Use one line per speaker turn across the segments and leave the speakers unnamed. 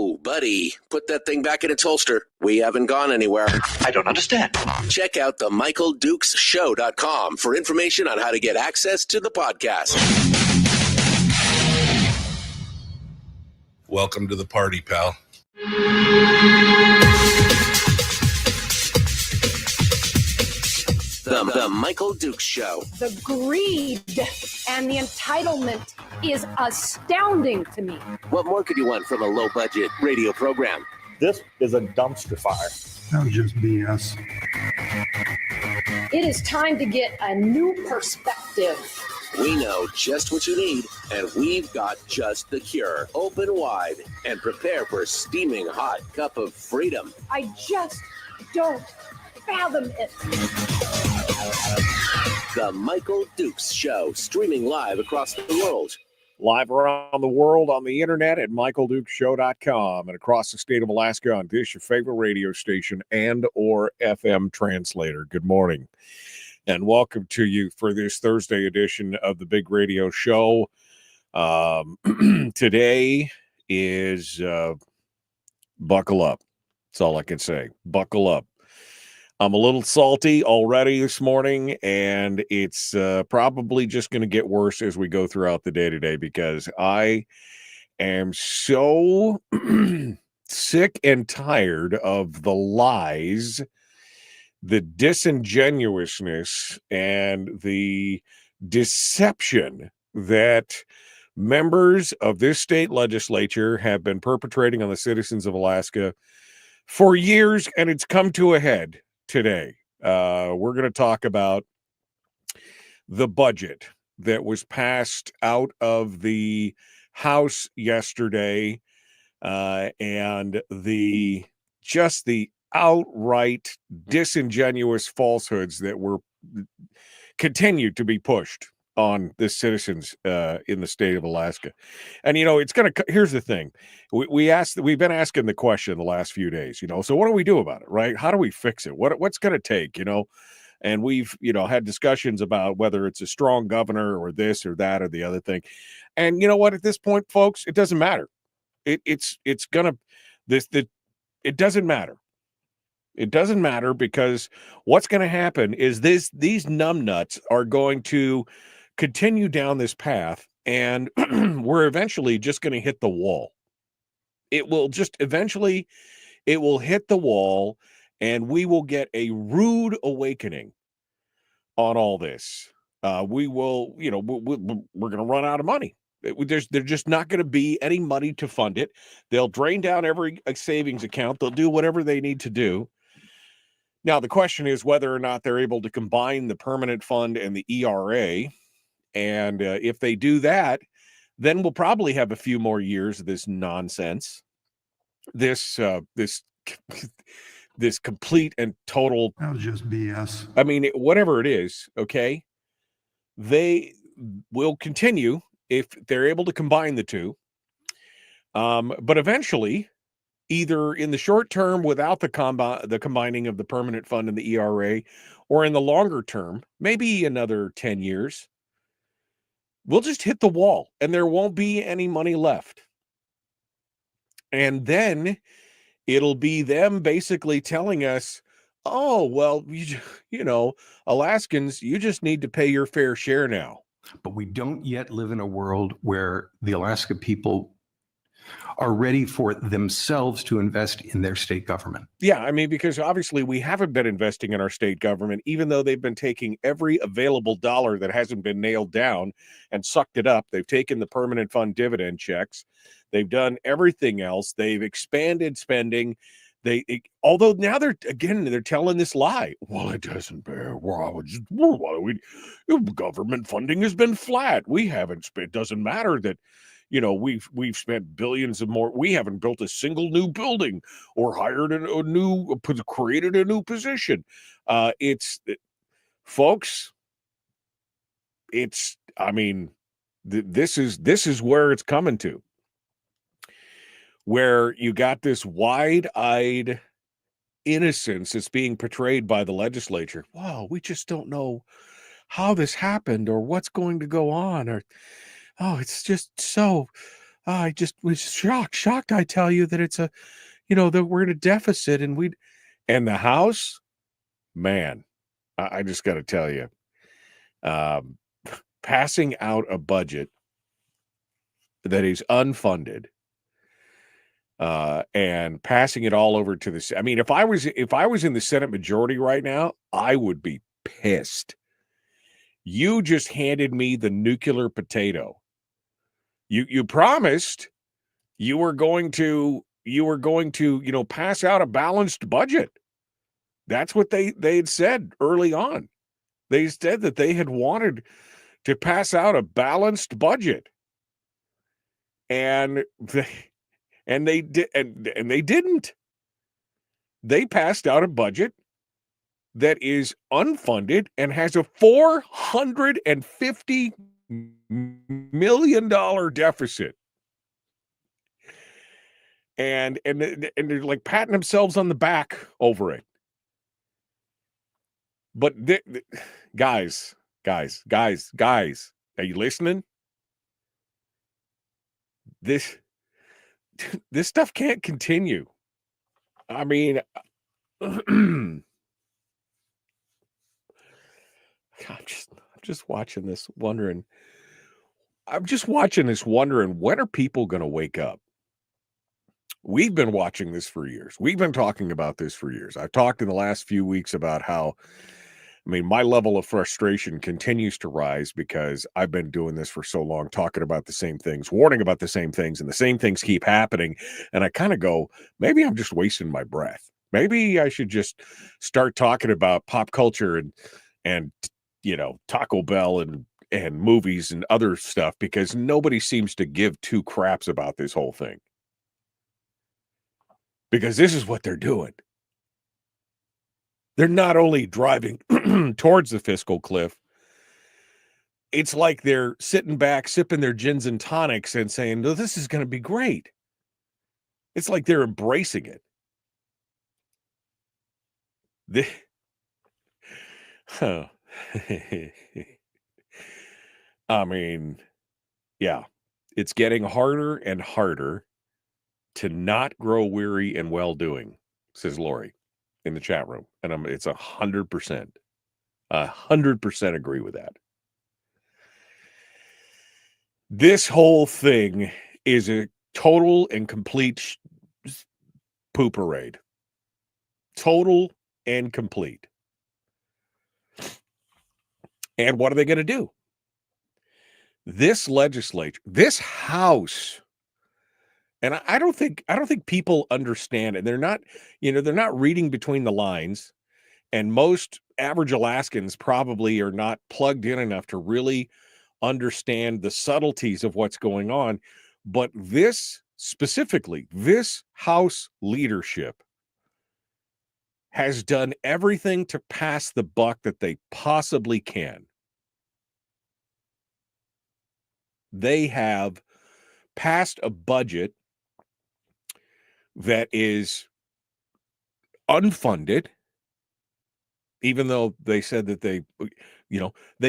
Whoa, buddy, put that thing back in its holster. We haven't gone anywhere.
I don't understand.
Check out the MichaelDukesShow.com for information on how to get access to the podcast.
Welcome to the party, pal.
The Michael Dukes Show.
The greed and the entitlement is astounding to me.
What more could you want from a low-budget radio program?
This is a dumpster fire.
That was just BS.
It is time to get a new perspective.
We know just what you need, and we've got just the cure. Open wide and prepare for a steaming hot cup of freedom.
I just don't fathom it.
The Michael Dukes Show, streaming live across the world.
Live around the world on the internet at michaeldukeshow.com and across the state of Alaska on this, your favorite radio station and or FM translator. Good morning and welcome to you for this Thursday edition of the Big Radio Show. Today is buckle up. That's all I can say. Buckle up. I'm a little salty already this morning, and it's probably just going to get worse as we go throughout the day today because I am so sick and tired of the lies, the disingenuousness, and the deception that members of this state legislature have been perpetrating on the citizens of Alaska for years, and it's come to a head today. We're going to talk about the budget that was passed out of the House yesterday, and the outright disingenuous falsehoods that were continued to be pushed on the citizens in the state of Alaska. And, it's going to, here's the thing. We've been asking the question the last few days, so what do we do about it, right? How do we fix it? What's going to take, and we've, had discussions about whether it's a strong governor or this or that or the other thing. And you know what, at this point, folks, it doesn't matter. It doesn't matter. It doesn't matter because what's going to happen is these numbnuts are going to continue down this path, and we're eventually just going to hit the wall. It will hit the wall, and we will get a rude awakening on all this. We will, we're going to run out of money. There's just not going to be any money to fund it. They'll drain down every savings account. They'll do whatever they need to do. Now, the question is whether or not they're able to combine the permanent fund and the ERA. And if they do that, then we'll probably have a few more years of this nonsense, this complete and total.
That was just BS.
I mean, whatever it is, okay, they will continue if they're able to combine the two. But eventually, either in the short term without the combining of the permanent fund and the ERA, or in the longer term, maybe another 10 years, we'll just hit the wall and there won't be any money left. And then it'll be them basically telling us, oh, well, Alaskans, you just need to pay your fair share now.
But we don't yet live in a world where the Alaska people are ready for themselves to invest in their state government.
Yeah, I mean, because obviously we haven't been investing in our state government, even though they've been taking every available dollar that hasn't been nailed down and sucked it up. They've taken the permanent fund dividend checks. They've done everything else. They've expanded spending. Although now they're telling this lie. Well, it doesn't bear. Government funding has been flat. We haven't spent. It doesn't matter that, we've spent billions of more. We haven't built a single new building or hired created a new position. Folks, this is where it's coming to, where you got this wide-eyed innocence that's being portrayed by the legislature. Wow, we just don't know how this happened or what's going to go on, or it's just so I just was shocked. I tell you that it's that we're in a deficit and the House, man, I just got to tell you, um, passing out a budget that is unfunded, and passing it all over to the. I mean, if I was in the Senate majority right now, I would be pissed. You just handed me the nuclear potato. You promised you were going to pass out a balanced budget. That's what they had said early on. They said that they had wanted to pass out a balanced budget, and they didn't. They passed out a budget that is unfunded and has a $450 million deficit. And they're like patting themselves on the back over it. But guys, are you listening? This stuff can't continue. I mean, I'm just watching this wondering. When are people going to wake up? We've been watching this for years. We've been talking about this for years. I've talked in the last few weeks about how, my level of frustration continues to rise because I've been doing this for so long, talking about the same things, warning about the same things, and the same things keep happening. And I kind of go, maybe I'm just wasting my breath. Maybe I should just start talking about pop culture and Taco Bell and movies and other stuff, because nobody seems to give two craps about this whole thing. Because this is what they're doing. They're not only driving towards the fiscal cliff, it's like they're sitting back, sipping their gins and tonics and saying, no, this is going to be great. It's like they're embracing it. Yeah, it's getting harder and harder to not grow weary and well-doing, says Lori in the chat room. And it's 100%. 100% agree with that. This whole thing is a total and complete poo parade. Total and complete. And what are they going to do? This legislature, this House, and I don't think people understand, and they're not reading between the lines, and most average Alaskans probably are not plugged in enough to really understand the subtleties of what's going on. But this House leadership has done everything to pass the buck that they possibly can. They have passed a budget that is unfunded, even though they said that they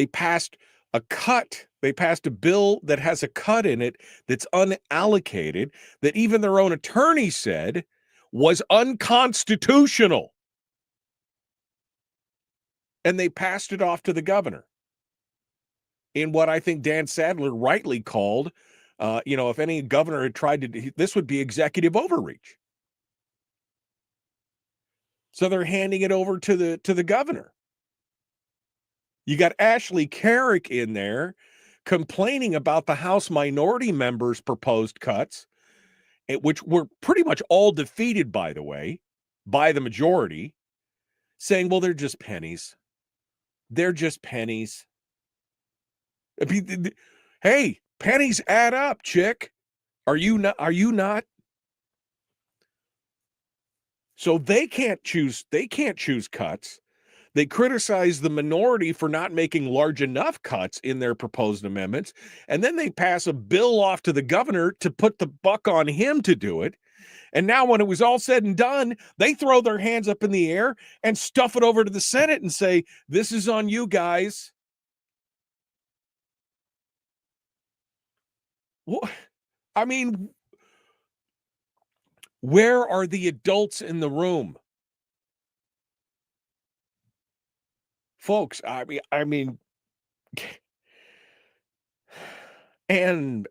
passed a cut. They passed a bill that has a cut in it that's unallocated, that even their own attorney said was unconstitutional. And they passed it off to the governor in what I think Dan Sadler rightly called, if any governor had tried to, this would be executive overreach. So they're handing it over to the governor. You got Ashley Carrick in there complaining about the House minority members' proposed cuts, which were pretty much all defeated, by the way, by the majority, saying, well, they're just pennies. They're just pennies. Hey, pennies add up, chick. Are you not? So they can't choose cuts. They criticize the minority for not making large enough cuts in their proposed amendments. And then they pass a bill off to the governor to put the buck on him to do it. And now when it was all said and done, they throw their hands up in the air and stuff it over to the Senate and say, this is on you guys. What? I mean, where are the adults in the room? Folks, I mean, and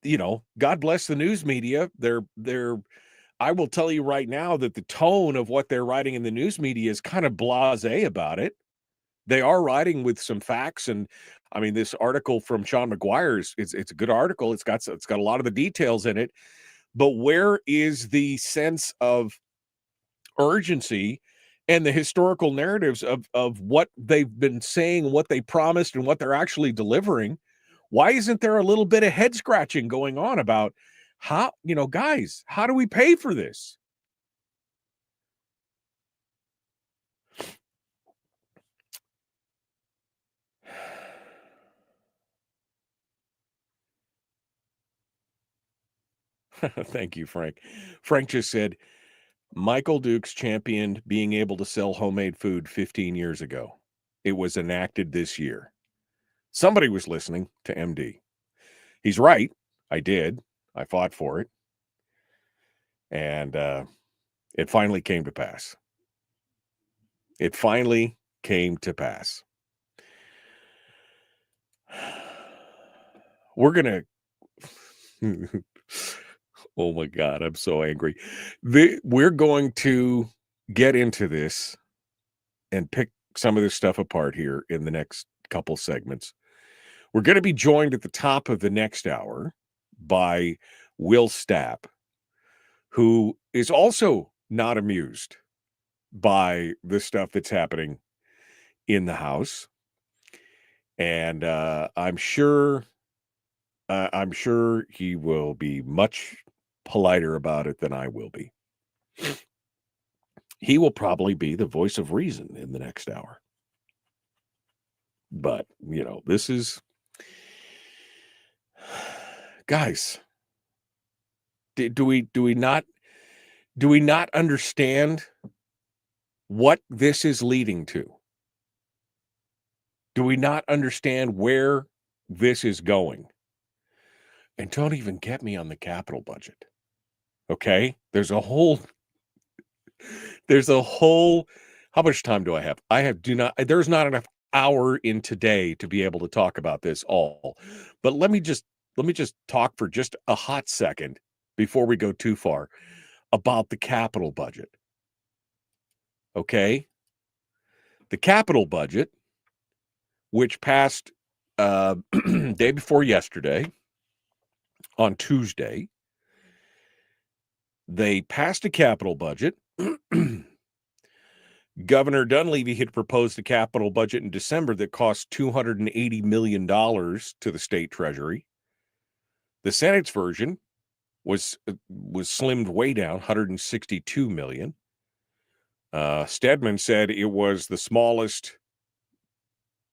you know, God bless the news media. They're I will tell you right now that the tone of what they're writing in the news media is kind of blasé about it. They are writing with some facts, and I mean, this article from Sean McGuire's it's a good article. It's got a lot of the details in it, but where is the sense of urgency and the historical narratives of what they've been saying, what they promised, and what they're actually delivering? Why isn't there a little bit of head scratching going on about how, you know, guys, how do we pay for this? Thank you, Frank. Frank just said, Michael Dukes championed being able to sell homemade food 15 years ago. It was enacted this year. Somebody was listening to MD. He's right. I did. I fought for it. And it finally came to pass. It finally came to pass. We're going to... Oh my God, I'm so angry. We're going to get into this and pick some of this stuff apart here in the next couple segments. We're going to be joined at the top of the next hour by Will Stapp, who is also not amused by the stuff that's happening in the House. And I'm sure he will be much politer about it than I will be. He will probably be the voice of reason in the next hour. But, you know, this is... Guys, do we not understand what this is leading to? Do we not understand where this is going? And don't even get me on the capital budget. Okay? There's a whole how much time do I have? There's not enough hour in today to be able to talk about this all. But let me just talk for just a hot second before we go too far about the capital budget. Okay? The capital budget, which passed day before yesterday, on Tuesday, they passed a capital budget. Governor Dunleavy had proposed a capital budget in December that cost $280 million to the state treasury. The Senate's version was slimmed way down, $162 million. Stedman said it was the smallest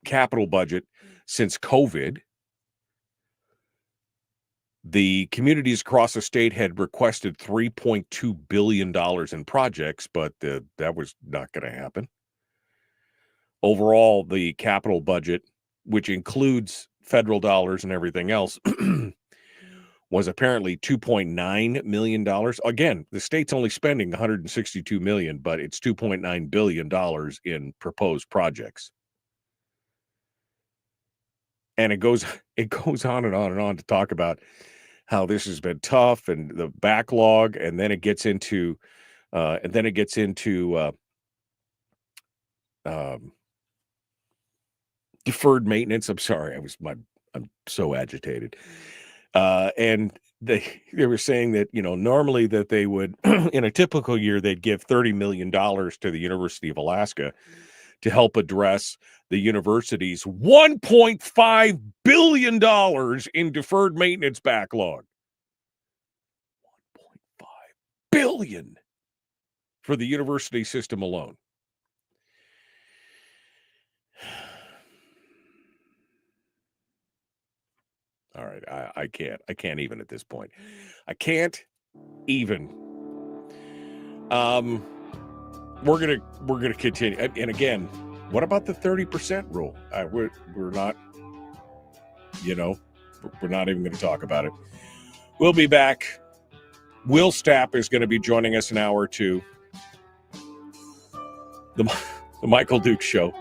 capital budget since COVID. The communities across the state had requested $3.2 billion in projects, but that was not going to happen. Overall, the capital budget, which includes federal dollars and everything else, was apparently $2.9 million. Again, the state's only spending $162 million, but it's $2.9 billion in proposed projects. And it goes on and on and on to talk about how this has been tough and the backlog, and then it gets into deferred maintenance. I'm sorry, I'm so agitated. And they were saying that, you know, normally that they would in a typical year they'd give $30 million to the University of Alaska to help address the university's $1.5 billion in deferred maintenance backlog. $1.5 billion for the university system alone. All right, I can't even at this point. I can't even. We're gonna continue, and again, what about the 30% rule? We're not, you know, We're not even going to talk about it. We'll be back. Will Stapp is going to be joining us an hour or two. The Michael Duke Show.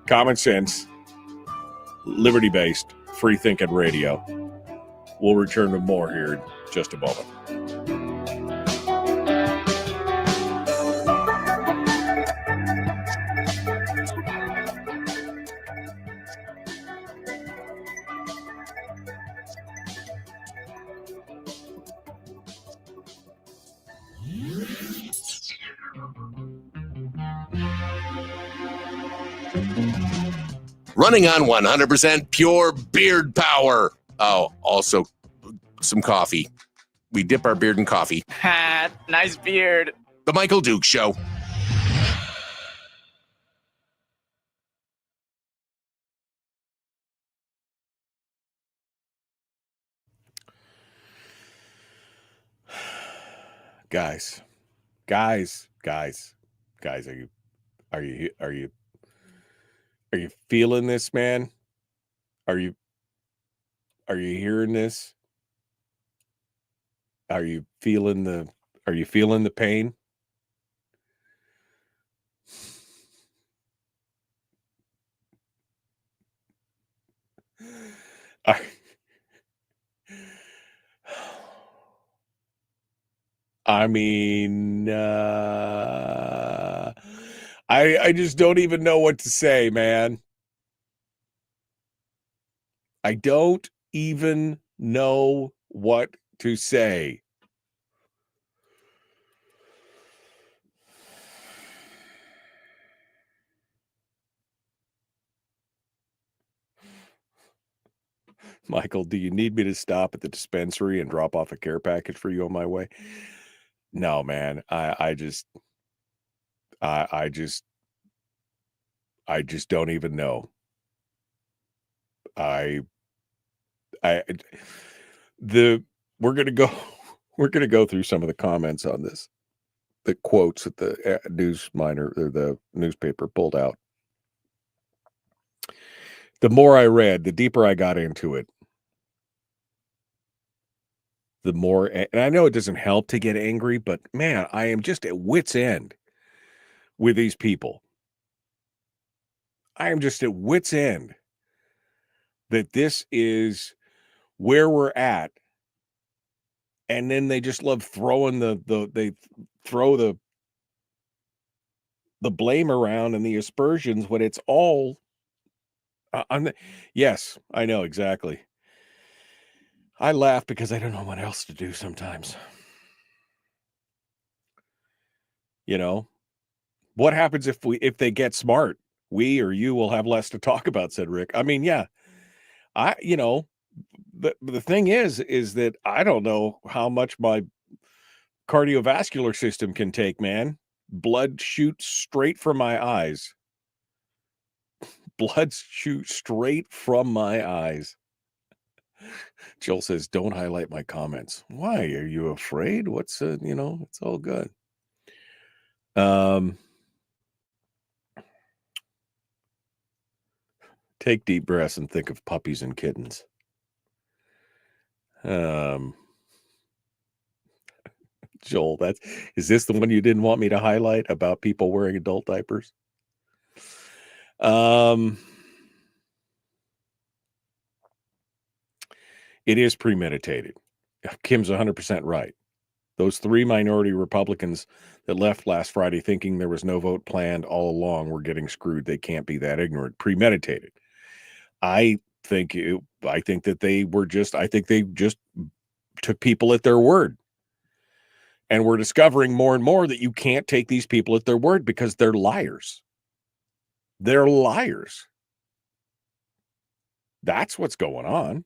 Common sense, liberty-based, free-thinking radio. We'll return with more here in just a moment.
Running on 100% pure beard power. Oh, also some coffee. We dip our beard in coffee.
Ha, nice beard.
The Michael Duke Show.
Guys, are you feeling this, man? Are you hearing this? Are you feeling the pain? I mean, I just don't even know what to say, man. I don't even know what to say. Michael, do you need me to stop at the dispensary and drop off a care package for you on my way? No, man. I just don't even know. We're gonna go through some of the comments on this, the quotes that the the newspaper pulled out. The more I read, the deeper I got into it. The more, and I know it doesn't help to get angry, but man, I am just at wit's end with these people. I am just at wit's end that this is where we're at. And then they just love throwing they throw the blame around and the aspersions when it's all yes, I know exactly. I laugh because I don't know what else to do sometimes. You know, what happens if they get smart? We or you will have less to talk about, said Rick. I mean, yeah, the thing is that I don't know how much my cardiovascular system can take, man. Blood shoots straight from my eyes. Blood shoots straight from my eyes. Jill says, don't highlight my comments. Why? Are you afraid? What's, it's all good. Take deep breaths and think of puppies and kittens. Joel, is this the one you didn't want me to highlight about people wearing adult diapers? It is premeditated. Kim's 100% right. Those 3 minority Republicans that left last Friday thinking there was no vote planned all along were getting screwed. They can't be that ignorant. Premeditated. I think that they just took people at their word. And we're discovering more and more that you can't take these people at their word because they're liars. They're liars. That's what's going on.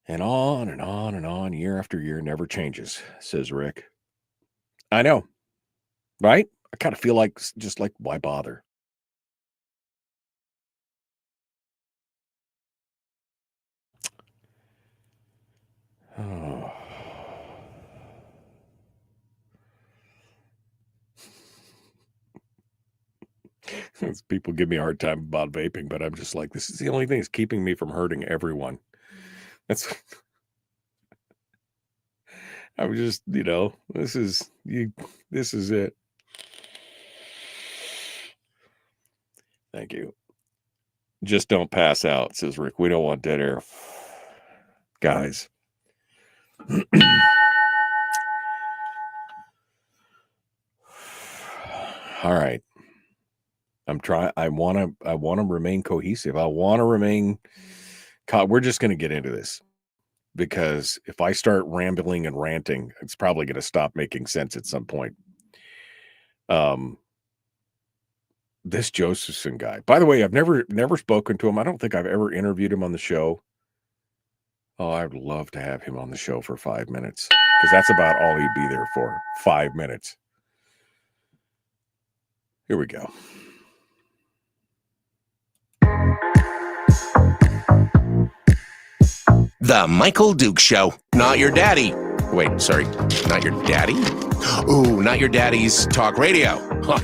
And on and on and on, year after year, never changes, says Rick. I know, right? I kind of feel like, just like, why bother? Oh. People give me a hard time about vaping, but I'm just like, this is the only thing that's keeping me from hurting everyone. That's I'm just, this is it. Thank you. Just don't pass out, says Rick. We don't want dead air. Guys. All right. I want to remain cohesive. I want to remain we're just going to get into this, because if I start rambling and ranting, it's probably going to stop making sense at some point. This Josephson guy, by the way, I've never spoken to him. I don't think I've ever interviewed him on the show. Oh, I'd love to have him on the show for 5 minutes, because that's about all he'd be there for. 5 minutes. Here we go.
The Michael Duke Show. Not your daddy. Wait, sorry. Not your daddy? Ooh, not your daddy's talk radio. Huh.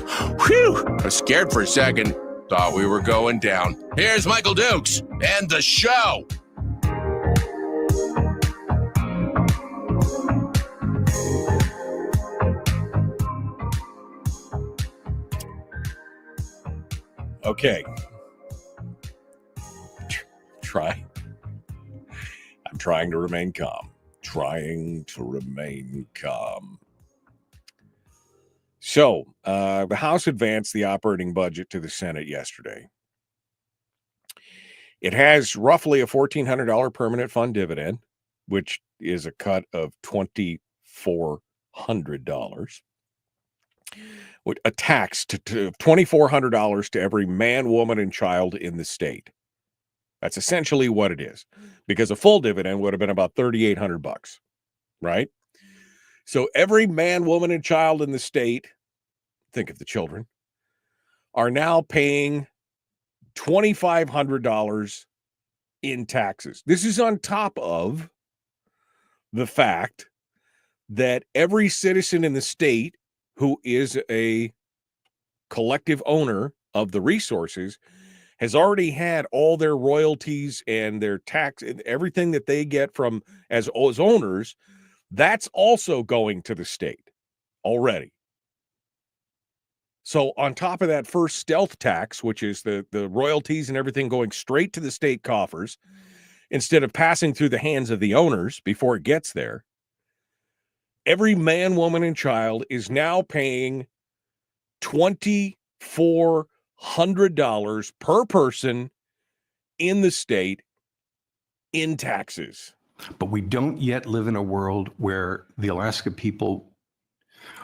Whew. I was scared for a second. Thought we were going down. Here's Michael Dukes and the show.
Okay. I'm trying to remain calm. So, the House advanced the operating budget to the Senate yesterday. It has roughly a $1,400 permanent fund dividend, which is a cut of $2,400. A tax to $2,400 to every man, woman, and child in the state. That's essentially what it is, because a full dividend would have been about $3,800, right? So every man, woman, and child in the state, think of the children, are now paying $2,500 in taxes. This is on top of the fact that every citizen in the state who is a collective owner of the resources has already had all their royalties and their tax and everything that they get from as owners, that's also going to the state already. So on top of that first stealth tax, which is the royalties and everything going straight to the state coffers instead of passing through the hands of the owners before it gets there, every man, woman, and child is now paying $2,400 per person in the state in taxes.
But we don't yet live in a world where the Alaska people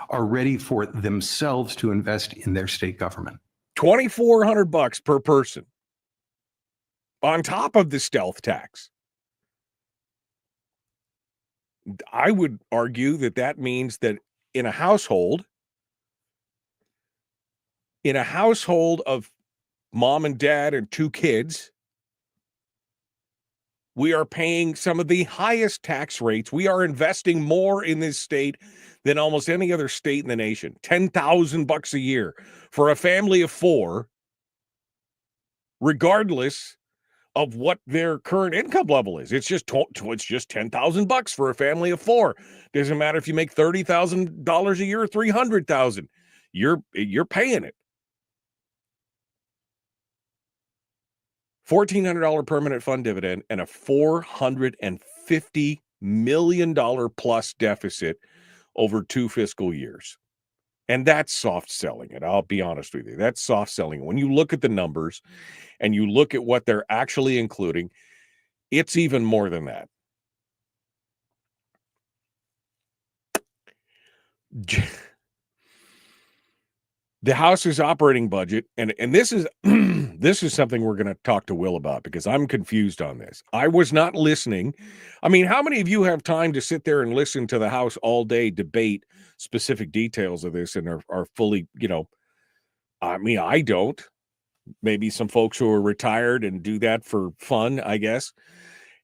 are ready for themselves to invest in their state government.
$2,400 per person on top of the stealth tax. I would argue that means that in a household of mom and dad and 2 kids, we are paying some of the highest tax rates. We are investing more in this state than almost any other state in the nation. $10,000 a year for a family of 4, regardless of what their current income level is. It's just $10,000 for a family of 4. Doesn't matter if you make $30,000 a year or $300,000. You're paying it. $1,400 permanent fund dividend and a $450 million plus deficit over 2 fiscal years. And that's soft selling it. I'll be honest with you. That's soft selling. When you look at the numbers and you look at what they're actually including, it's even more than that. The House's operating budget, and this is this is something we're going to talk to Will about, because I'm confused on this. I was not listening. I mean, how many of you have time to sit there and listen to the House all day debate specific details of this and are fully, I mean, I don't. Maybe some folks who are retired and do that for fun, I guess.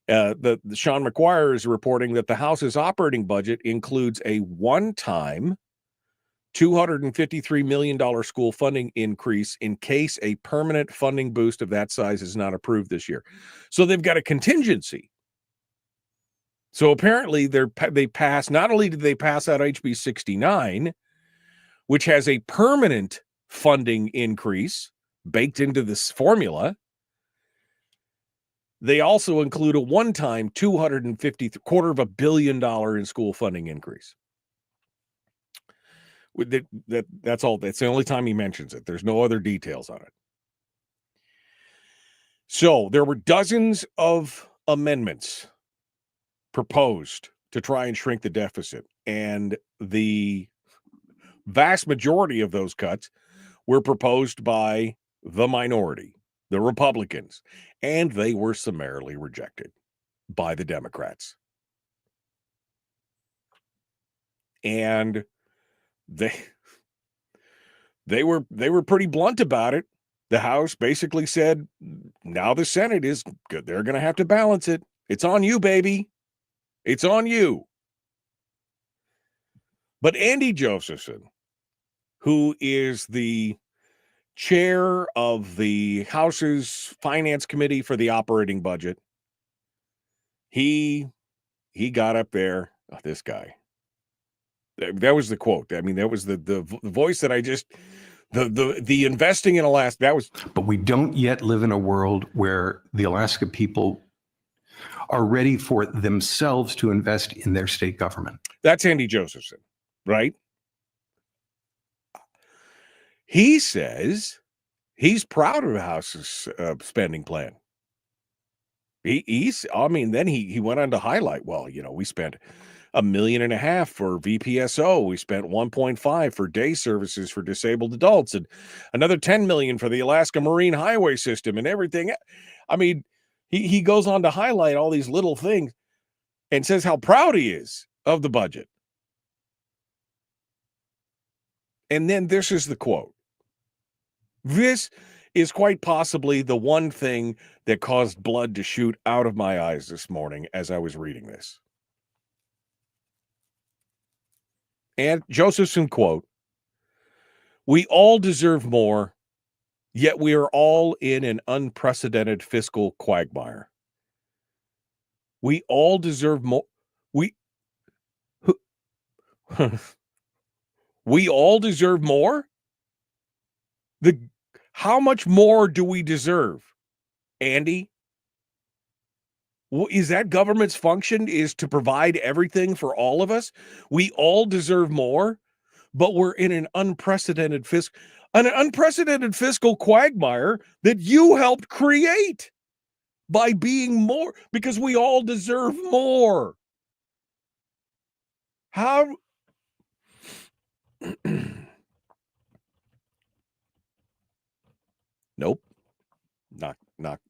The Sean McGuire is reporting that the House's operating budget includes a one-time $253 million school funding increase in case a permanent funding boost of that size is not approved this year. So they've got a contingency. So apparently they passed, not only did they pass out HB 69, which has a permanent funding increase baked into this formula, they also include a one-time $250 million in school funding increase. That's all. That's the only time he mentions it. There's no other details on it. So there were dozens of amendments proposed to try and shrink the deficit, and the vast majority of those cuts were proposed by the minority, the Republicans, and they were summarily rejected by the Democrats. And they were pretty blunt about it. The House basically said, now the Senate is good. They're going to have to balance it. It's on you, baby. It's on you. But Andy Josephson, who is the chair of the House's Finance Committee for the operating budget, he got up there. Oh, this guy. That was the quote. I mean, that was the voice that I just the investing in Alaska. That was.
But we don't yet live in a world where the Alaska people are ready for themselves to invest in their state government.
That's Andy Josephson, right? He says he's proud of the House's spending plan. Then he went on to highlight, well, we spent $1.5 million for VPSO. We spent 1.5 for day services for disabled adults, and another 10 million for the Alaska Marine Highway System and everything. I mean, he goes on to highlight all these little things and says how proud he is of the budget. And then this is the quote. This is quite possibly the one thing that caused blood to shoot out of my eyes this morning as I was reading this. And Josephson quote, "We all deserve more, yet we are all in an unprecedented fiscal quagmire. We all deserve more. We all deserve more? How much more do we deserve, Andy? Is that government's function, is to provide everything for all of us? We all deserve more, but we're in an unprecedented fiscal quagmire that you helped create by being more, because we all deserve more. How?" Nope.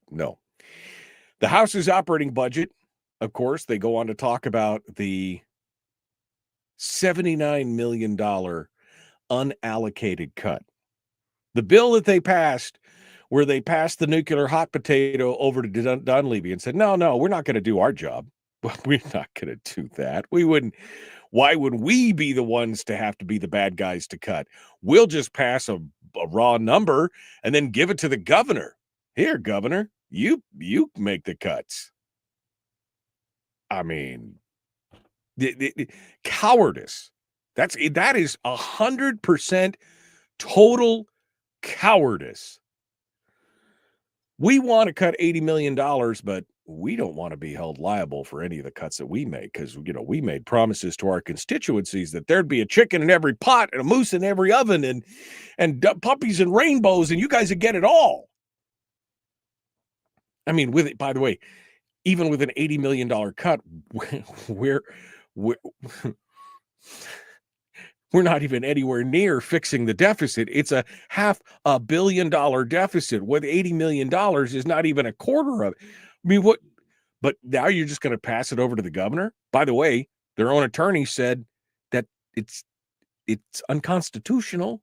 No. The House's operating budget, of course, they go on to talk about the $79 million unallocated cut. The bill that they passed, where they passed the nuclear hot potato over to Dunleavy and said, no, we're not going to do our job. We're not going to do that. We wouldn't. Why would we be the ones to have to be the bad guys to cut? We'll just pass a raw number and then give it to the governor. Here, governor, you make the cuts. I mean, the cowardice. That is 100% total cowardice. We want to cut $80 million, but we don't want to be held liable for any of the cuts that we make, because we made promises to our constituencies that there'd be a chicken in every pot and a moose in every oven and puppies and rainbows, and you guys would get it all. I mean, by the way, even with an $80 million cut, we're not even anywhere near fixing the deficit. It's a $500 million deficit. With $80 million is not even a quarter of it. I mean, what? But now you're just going to pass it over to the governor? By the way, their own attorney said that it's unconstitutional.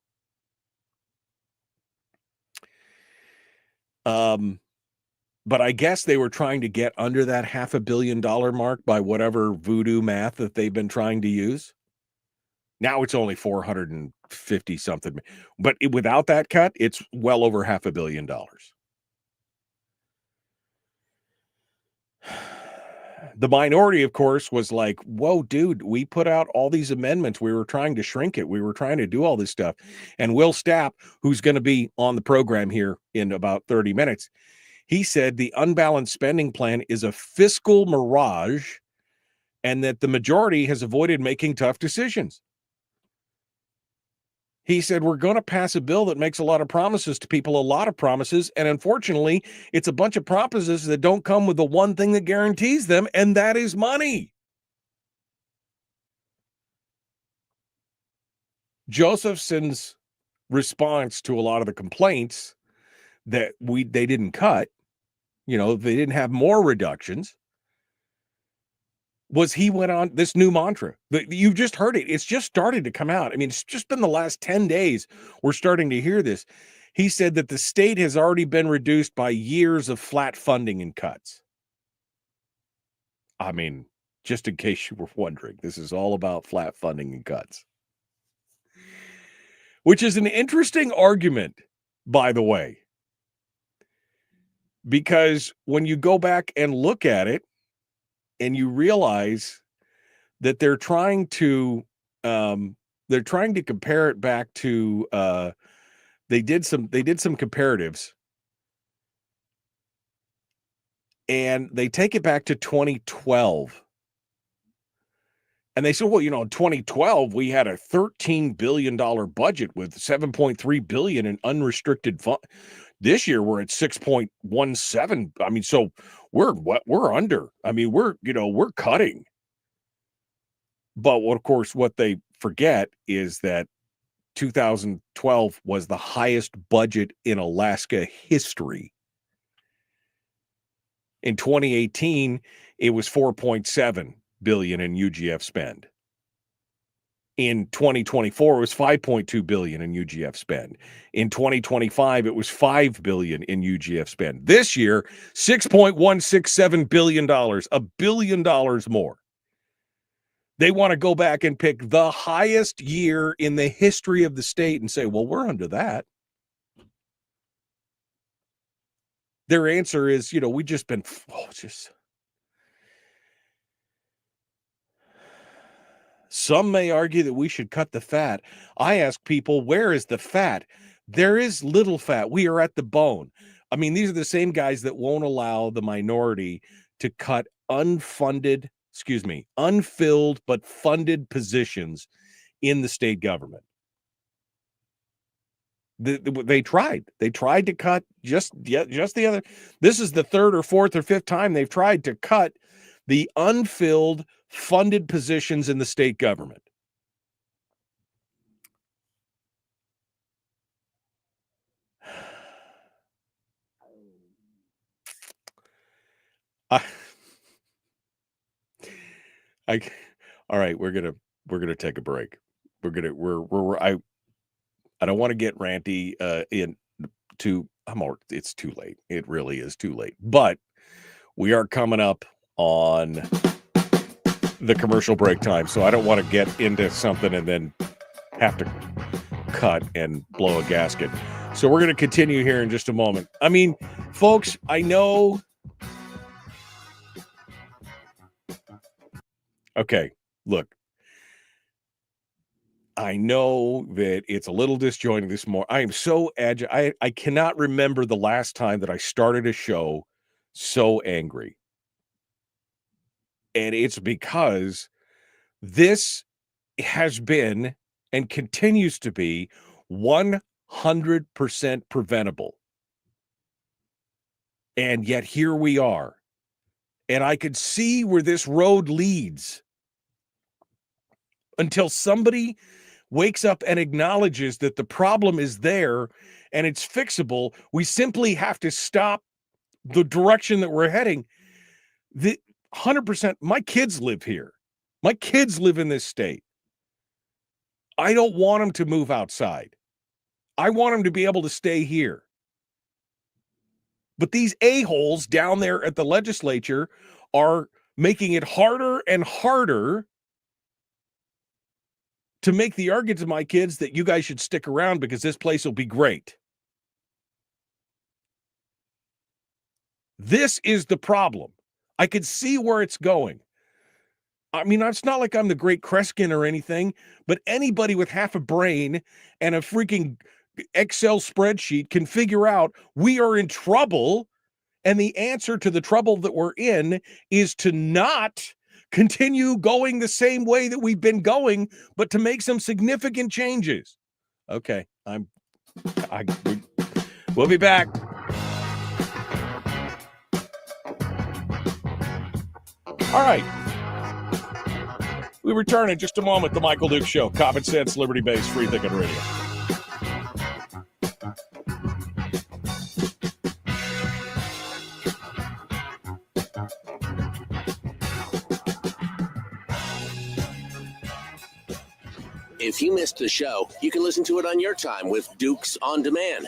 But I guess they were trying to get under that $500 million mark by whatever voodoo math that they've been trying to use. Now it's only 450 something. But without that cut, it's well over $500 million. The minority, of course, was like, whoa, dude, we put out all these amendments. We were trying to shrink it. We were trying to do all this stuff. And Will Stapp, who's going to be on the program here in about 30 minutes, he said the unbalanced spending plan is a fiscal mirage and that the majority has avoided making tough decisions. He said, we're going to pass a bill that makes a lot of promises to people, a lot of promises. And unfortunately, it's a bunch of promises that don't come with the one thing that guarantees them, and that is money. Josephson's response to a lot of the complaints that they didn't cut, they didn't have more reductions, was he went on this new mantra. You've just heard it. It's just started to come out. I mean, it's just been the last 10 days we're starting to hear this. He said that the state has already been reduced by years of flat funding and cuts. I mean, just in case you were wondering, this is all about flat funding and cuts. Which is an interesting argument, by the way. Because when you go back and look at it, and you realize that they're trying to compare it back to they did some comparatives, and they take it back to 2012, and they said, well, in 2012 we had a $13 billion budget with $7.3 billion in unrestricted fund. This year we're at 6.17. I mean, so we're under. I mean, we're cutting. But of course, what they forget is that 2012 was the highest budget in Alaska history. In 2018, it was $4.7 billion in UGF spend. In 2024, it was $5.2 billion in UGF spend. In 2025, it was $5 billion in UGF spend. This year, $6.167 billion, $1 billion more. They want to go back and pick the highest year in the history of the state and say, well, we're under that. Their answer is, we just been, Some may argue that we should cut the fat. I ask people, where is the fat? There is little fat. We are at the bone. I mean, these are the same guys that won't allow the minority to cut unfilled but funded positions in the state government. They tried to cut just the other. This is the third or fourth or fifth time they've tried to cut the unfilled funded positions in the state government. All right, we're gonna take a break. I don't want to get ranty it's too late. It really is too late. But we are coming up on the commercial break time, so I don't want to get into something and then have to cut and blow a gasket. So we're going to continue here in just a moment. I mean, folks, I know. Okay, look. I know that it's a little disjointed this morning. I am so agile. I cannot remember the last time that I started a show so angry. And it's because this has been and continues to be 100% preventable. And yet here we are. And I could see where this road leads until somebody wakes up and acknowledges that the problem is there and it's fixable. We simply have to stop the direction that we're heading. The 100%, my kids live here. My kids live in this state. I don't want them to move outside. I want them to be able to stay here. But these a-holes down there at the legislature are making it harder and harder to make the argument to my kids that you guys should stick around because this place will be great. This is the problem. I could see where it's going. I mean, it's not like I'm the great Kreskin or anything, but anybody with half a brain and a freaking Excel spreadsheet can figure out we are in trouble, and the answer to the trouble that we're in is to not continue going the same way that we've been going, but to make some significant changes. Okay, we'll be back. All right. We return in just a moment. The Michael Duke Show. Common sense, liberty-based, free thinking radio.
If you missed the show, you can listen to it on your time with Dukes On Demand.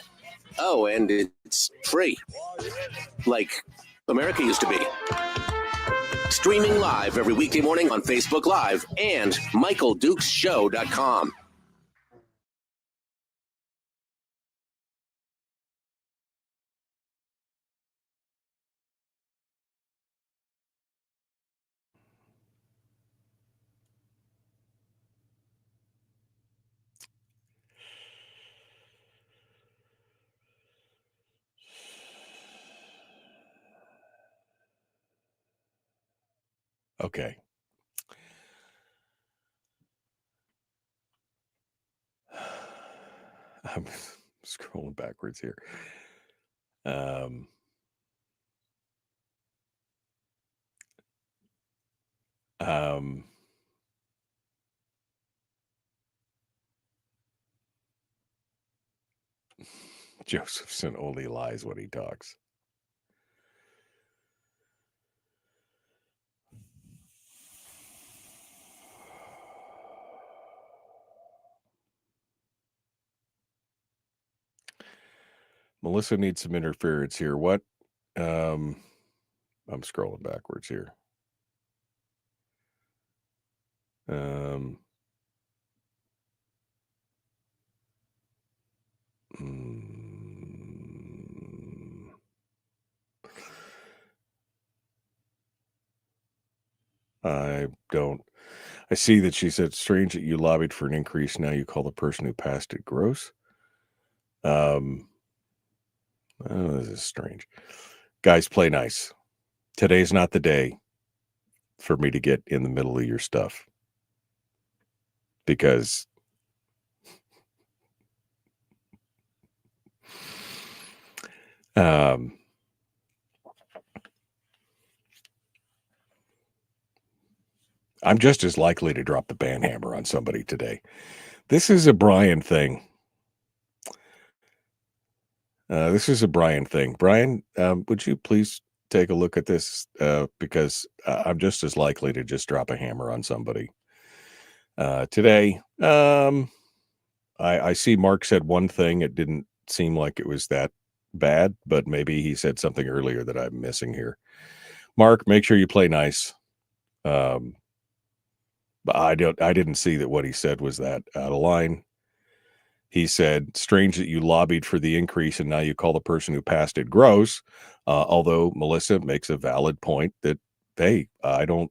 Oh, and it's free. Like America used to be. Streaming live every weekday morning on Facebook Live and MichaelDukesShow.com.
Okay. I'm scrolling backwards here. Josephson only lies when he talks. Melissa needs some interference here. What? I'm scrolling backwards here. I see that she said, strange that you lobbied for an increase. Now you call the person who passed it gross. Oh, this is strange. Guys, play nice. Today's not the day for me to get in the middle of your stuff. Because I'm just as likely to drop the ban hammer on somebody today. This is a Brian thing. Brian, would you please take a look at this? Because I'm just as likely to just drop a hammer on somebody today. I see Mark said one thing. It didn't seem like it was that bad, but maybe he said something earlier that I'm missing here. Mark, make sure you play nice. But I didn't see that what he said was that out of line. He said, strange that you lobbied for the increase and now you call the person who passed it gross. Although Melissa makes a valid point that, hey, I don't,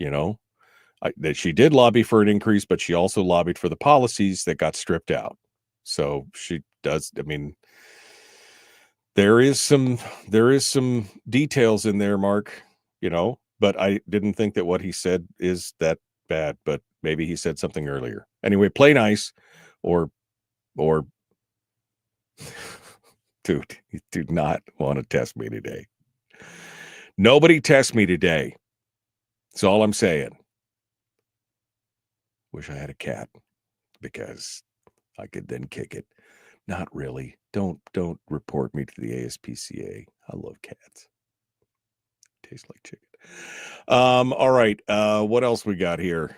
that she did lobby for an increase, but she also lobbied for the policies that got stripped out. So she does. I mean, there is some details in there, Mark, but I didn't think that what he said is that bad, but maybe he said something earlier. Anyway, play nice or dude, you do not want to test me today. Nobody test me today. That's all I'm saying. Wish I had a cat because I could then kick it. Not really. Don't report me to the ASPCA. I love cats. Tastes like chicken. All right. What else we got here?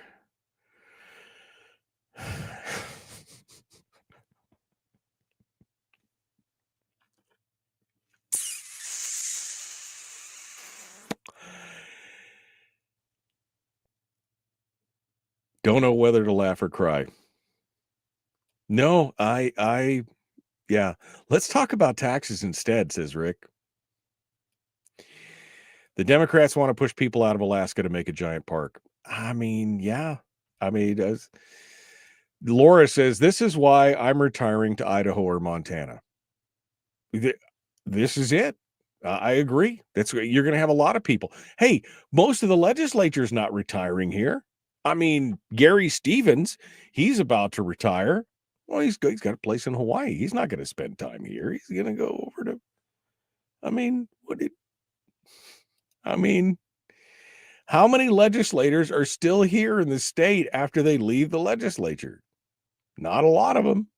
Don't know whether to laugh or cry. No, yeah. Let's talk about taxes instead, says Rick. The Democrats want to push people out of Alaska to make a giant park. I mean, yeah. I mean, Laura says, this is why I'm retiring to Idaho or Montana. This is it. I agree. You're going to have a lot of people. Hey, most of the legislature is not retiring here. I mean, Gary Stevens, he's about to retire. Well, he's got a place in Hawaii. He's not going to spend time here. He's going to go over to. I mean, how many legislators are still here in the state after they leave the legislature? Not a lot of them.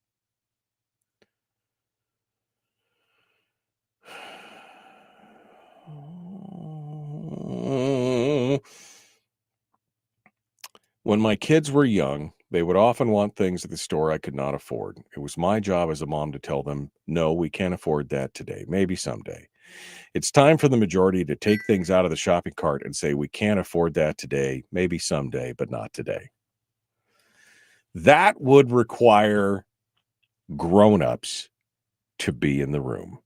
When my kids were young, they would often want things at the store I could not afford. It was my job as a mom to tell them, no, we can't afford that today. Maybe someday. It's time for the majority to take things out of the shopping cart and say, we can't afford that today. Maybe someday, but not today. That would require grown-ups to be in the room.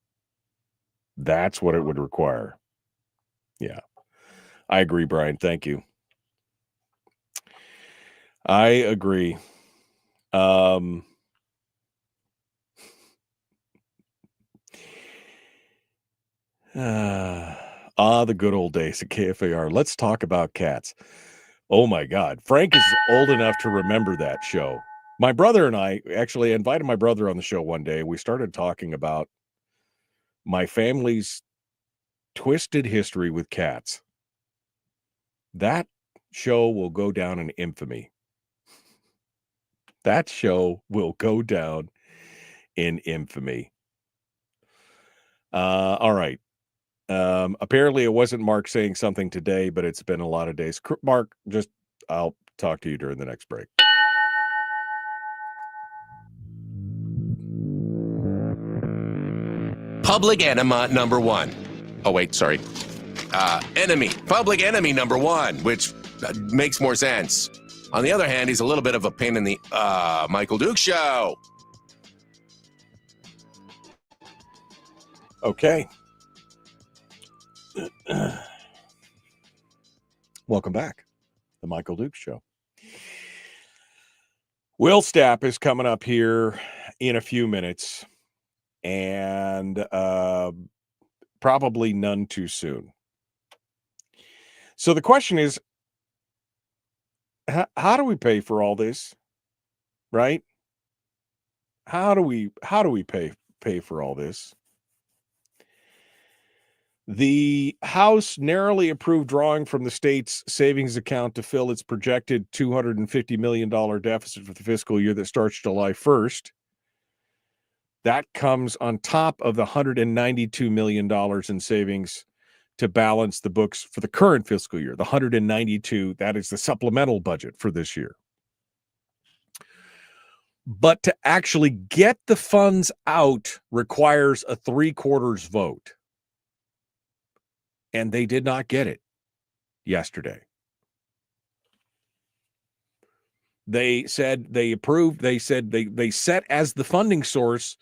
That's what it would require. Yeah. I agree, Brian. Thank you. I agree. The good old days at KFAR. Let's talk about cats. Oh my God. Frank is old enough to remember that show. My brother and I actually invited my brother on the show one day. We started talking about my family's twisted history with cats. That show will go down in infamy. That show will go down in infamy. All right. Apparently it wasn't Mark saying something today, but it's been a lot of days. Mark, I'll talk to you during the next break.
Public enema number one. Oh, wait, sorry. Public enemy number one, which makes more sense. On the other hand, he's a little bit of a pain in the Michael Duke Show.
Okay. Welcome back. The Michael Duke Show. Will Stapp is coming up here in a few minutes, and probably none too soon. So the question is, how do we pay for all this? Right? How do we pay for all this? The House narrowly approved drawing from the state's savings account to fill its projected $250 million deficit for the fiscal year that starts July 1st. That comes on top of the $192 million in savings to balance the books for the current fiscal year. The 192, that is the supplemental budget for this year. But to actually get the funds out requires a 3/4 vote. And they did not get it yesterday. They said they approved, they said they set as the funding source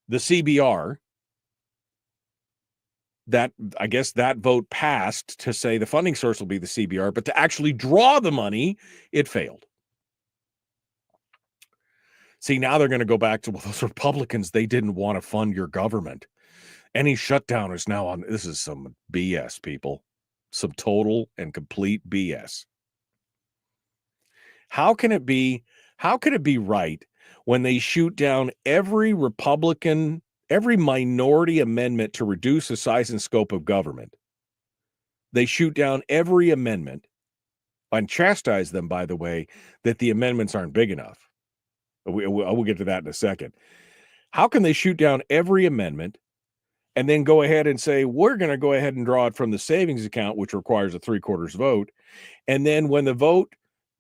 the CBR. That, I guess that vote passed to say the funding source will be the CBR, but to actually draw the money, it failed. See, now they're going to go back to, well, those Republicans, they didn't want to fund your government. Any shutdown is now on. This is some BS, people. Some total and complete BS. How can it be right when they shoot down every Republican, every minority amendment to reduce the size and scope of government? They shoot down every amendment and chastise them, by the way, that the amendments aren't big enough. We'll get to that in a second. How can they shoot down every amendment and then go ahead and say, we're going to go ahead and draw it from the savings account, which requires a 3/4 vote. And then when the vote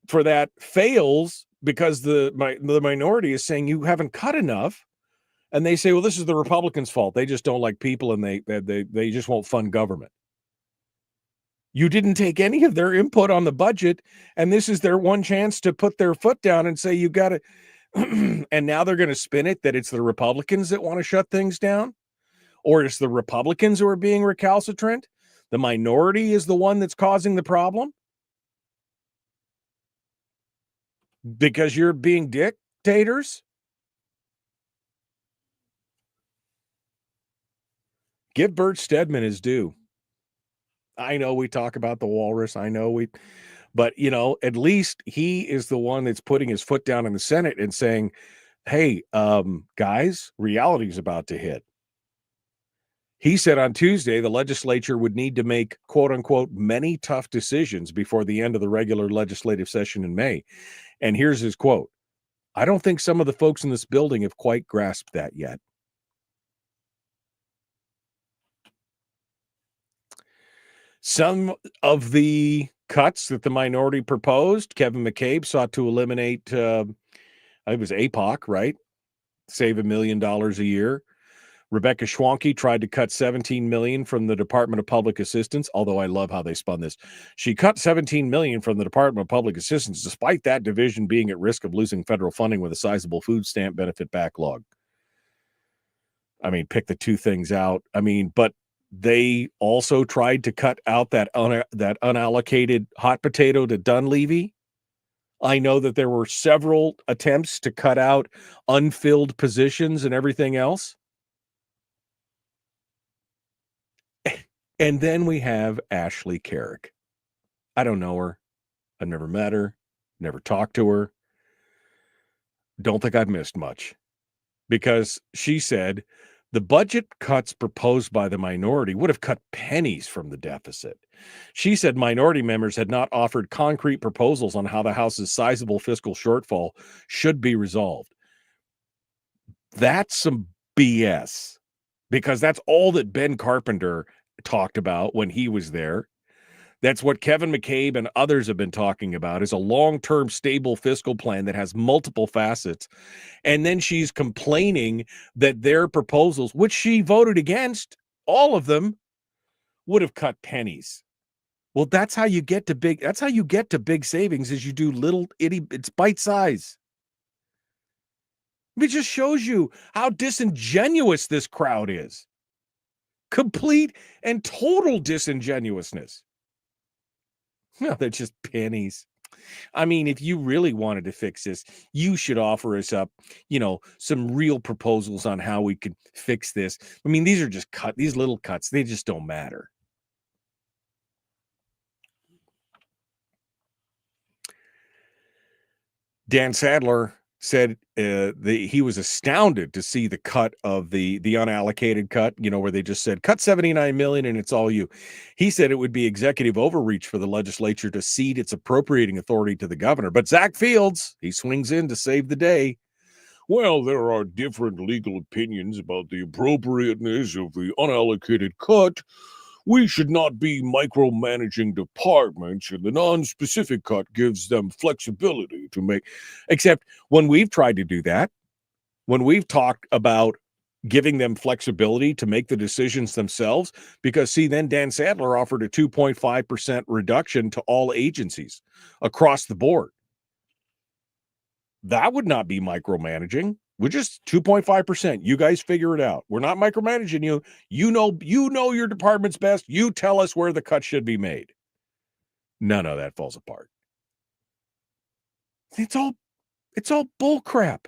for that fails because the minority is saying you haven't cut enough, and they say, well, this is the Republicans' fault. They just don't like people, and they just won't fund government. You didn't take any of their input on the budget, and this is their one chance to put their foot down and say, you got to, and now they're going to spin it that it's the Republicans that want to shut things down, or it's the Republicans who are being recalcitrant. The minority is the one that's causing the problem because you're being dictators. Give Bert Stedman his due. I know we talk about the walrus. But at least he is the one that's putting his foot down in the Senate and saying, hey, guys, reality is about to hit. He said on Tuesday, the legislature would need to make, quote unquote, many tough decisions before the end of the regular legislative session in May. And here's his quote. I don't think some of the folks in this building have quite grasped that yet. Some of the cuts that the minority proposed, Kevin McCabe sought to eliminate, it was APOC, right? Save $1 million a year. Rebecca Schwanke tried to cut $17 million from the Department of Public Assistance, although I love how they spun this. She cut $17 million from the Department of Public Assistance, despite that division being at risk of losing federal funding with a sizable food stamp benefit backlog. I mean, pick the two things out. I mean, but they also tried to cut out that unallocated hot potato to Dunleavy. I know that there were several attempts to cut out unfilled positions and everything else. And then we have Ashley Carrick. I don't know her. I've never met her, never talked to her. Don't think I've missed much, because she said the budget cuts proposed by the minority would have cut pennies from the deficit. She said minority members had not offered concrete proposals on how the House's sizable fiscal shortfall should be resolved. That's some BS, because that's all that Ben Carpenter talked about when he was there. That's what Kevin McCabe and others have been talking about, is a long-term stable fiscal plan that has multiple facets. And then she's complaining that their proposals, which she voted against, all of them, would have cut pennies. Well, that's how you get to big savings, is you do little it's bite size. It just shows you how disingenuous this crowd is. Complete and total disingenuousness. No, they're just pennies. I mean, if you really wanted to fix this, you should offer us up, some real proposals on how we could fix this. I mean, these are just these little cuts. They just don't matter. Dan Sadler said he was astounded to see the cut of the unallocated cut, where they just said, cut $79 million and it's all you. He said it would be executive overreach for the legislature to cede its appropriating authority to the governor. But Zach Fields, he swings in to save the day. Well, there are different legal opinions about the appropriateness of the unallocated cut. We should not be micromanaging departments, and the non-specific cut gives them flexibility to make. Except when we've tried to do that, when we've talked about giving them flexibility to make the decisions themselves, because then Dan Sadler offered a 2.5% reduction to all agencies across the board. That would not be micromanaging. We're just 2.5%. You guys figure it out. We're not micromanaging you. You know your department's best. You tell us where the cut should be made. No, that falls apart. It's all bull crap.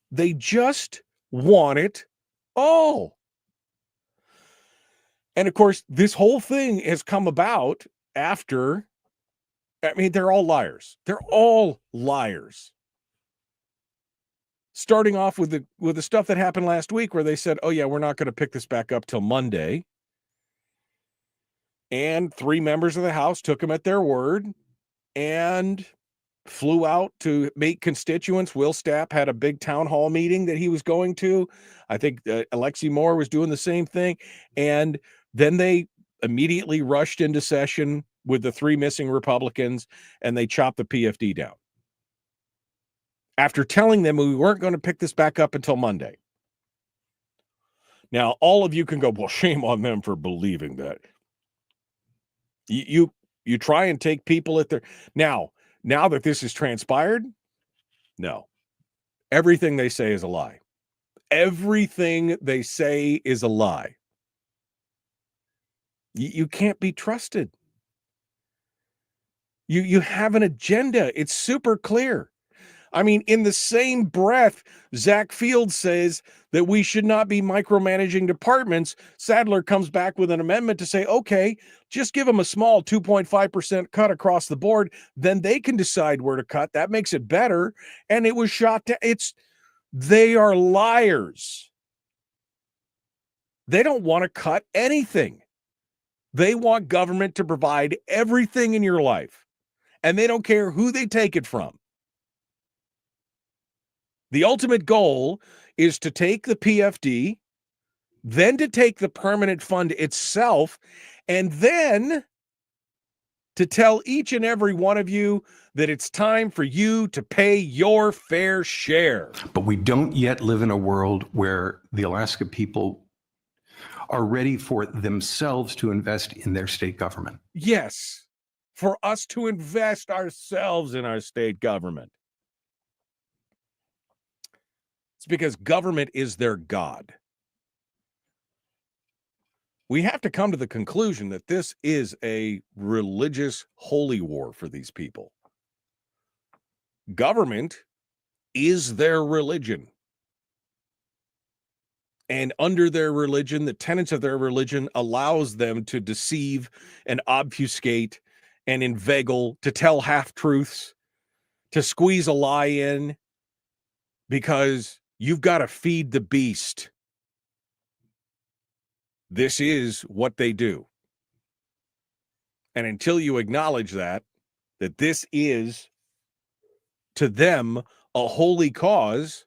They just want it all. And of course, this whole thing has come about after, they're all liars. They're all liars. Starting off with the stuff that happened last week, where they said, oh yeah, we're not going to pick this back up till Monday. And 3 members of the House took them at their word and flew out to meet constituents. Will Stapp had a big town hall meeting that he was going to. I think Alexi Moore was doing the same thing. And then they immediately rushed into session with the 3 missing Republicans, and they chopped the PFD down, after telling them we weren't going to pick this back up until Monday. Now, all of you can go, well, shame on them for believing that. You try and take people at their now that this has transpired. No, everything they say is a lie. Everything they say is a lie. You can't be trusted. You have an agenda. It's super clear. I mean, in the same breath, Zach Fields says that we should not be micromanaging departments. Sadler comes back with an amendment to say, okay, just give them a small 2.5% cut across the board. Then they can decide where to cut. That makes it better. And it was shot down. They are liars. They don't want to cut anything. They want government to provide everything in your life. And they don't care who they take it from. The ultimate goal is to take the PFD, then to take the permanent fund itself, and then to tell each and every one of you that it's time for you to pay your fair share.
But we don't yet live in a world where the Alaska people are ready for themselves to invest in their state government.
Yes, for us to invest ourselves in our state government. It's because government is their God. We have to come to the conclusion that this is a religious holy war for these people. Government is their religion. And under their religion, the tenets of their religion allows them to deceive and obfuscate and inveigle, to tell half-truths, to squeeze a lie in, because you've got to feed the beast. This is what they do. And until you acknowledge that this is, to them, a holy cause,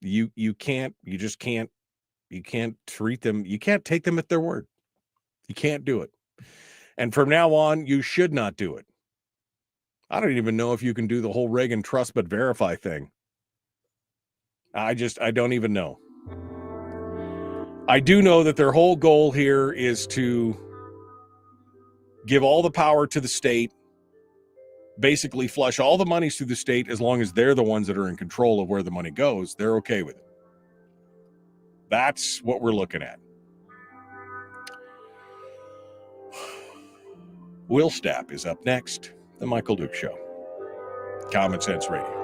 you can't treat them, you can't take them at their word. You can't do it. And from now on, you should not do it. I don't even know if you can do the whole Reagan trust but verify thing. I don't even know. I do know that their whole goal here is to give all the power to the state, basically flush all the monies through the state. As long as they're the ones that are in control of where the money goes, they're okay with it. That's what we're looking at. Will Stapp is up next. The Michael Duke Show. Common Sense Radio.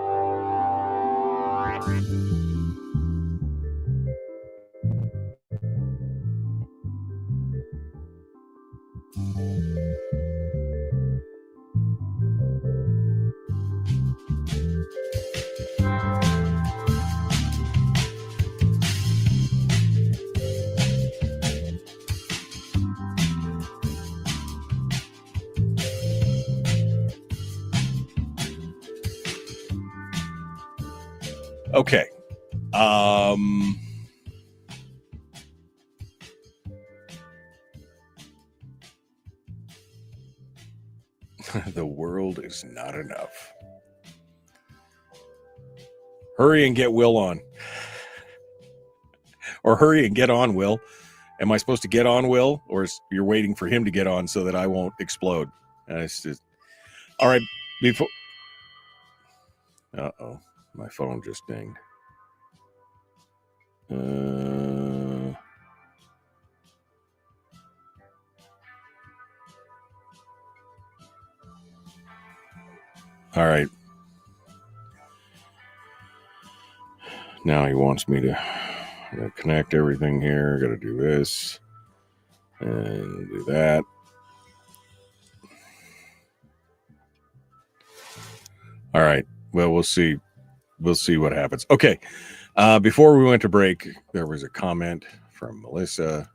Okay. The world is not enough. Hurry and get Will on. Or hurry and get on, Will. Am I supposed to get on, Will? Or you're waiting for him to get on so that I won't explode? It's just... All right. Before... Uh-oh. My phone just dinged. All right. Now he wants me to connect everything here. I got to do this and do that. All right. Well, we'll see. We'll see what happens. Okay. Before we went to break, there was a comment from Melissa.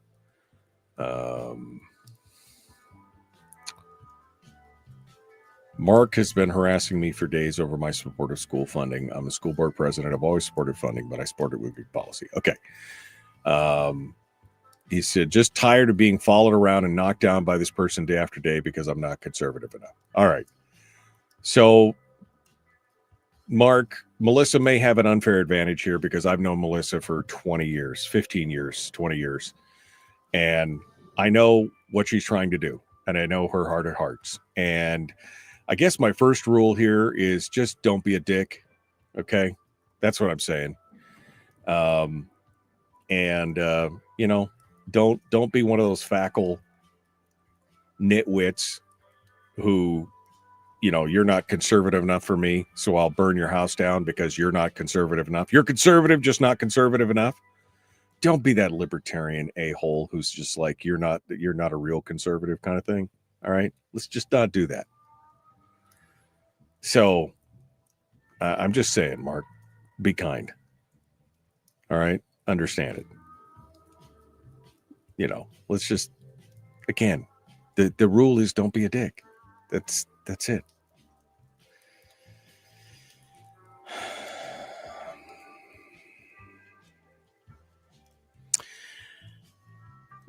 Mark has been harassing me for days over my support of school funding. I'm a school board president. I've always supported funding, but I support it with good policy. Okay. He said, just tired of being followed around and knocked down by this person day after day because I'm not conservative enough. All right. So, Mark, Melissa may have an unfair advantage here because I've known Melissa for 20 years, 15 years, 20 years. And I know what she's trying to do, and I know her heart of hearts. And I guess my first rule here is just don't be a dick. Okay, that's what I'm saying. You know, don't be one of those fackle nitwits who, you know, you're not conservative enough for me, so I'll burn your house down because you're not conservative enough. You're conservative, just not conservative enough. Don't be that libertarian a-hole who's just like, you're not a real conservative kind of thing. All right, let's just not do that. So I'm just saying, Mark, be kind. All right, understand it. You know, let's just, again, the rule is don't be a dick. That's it.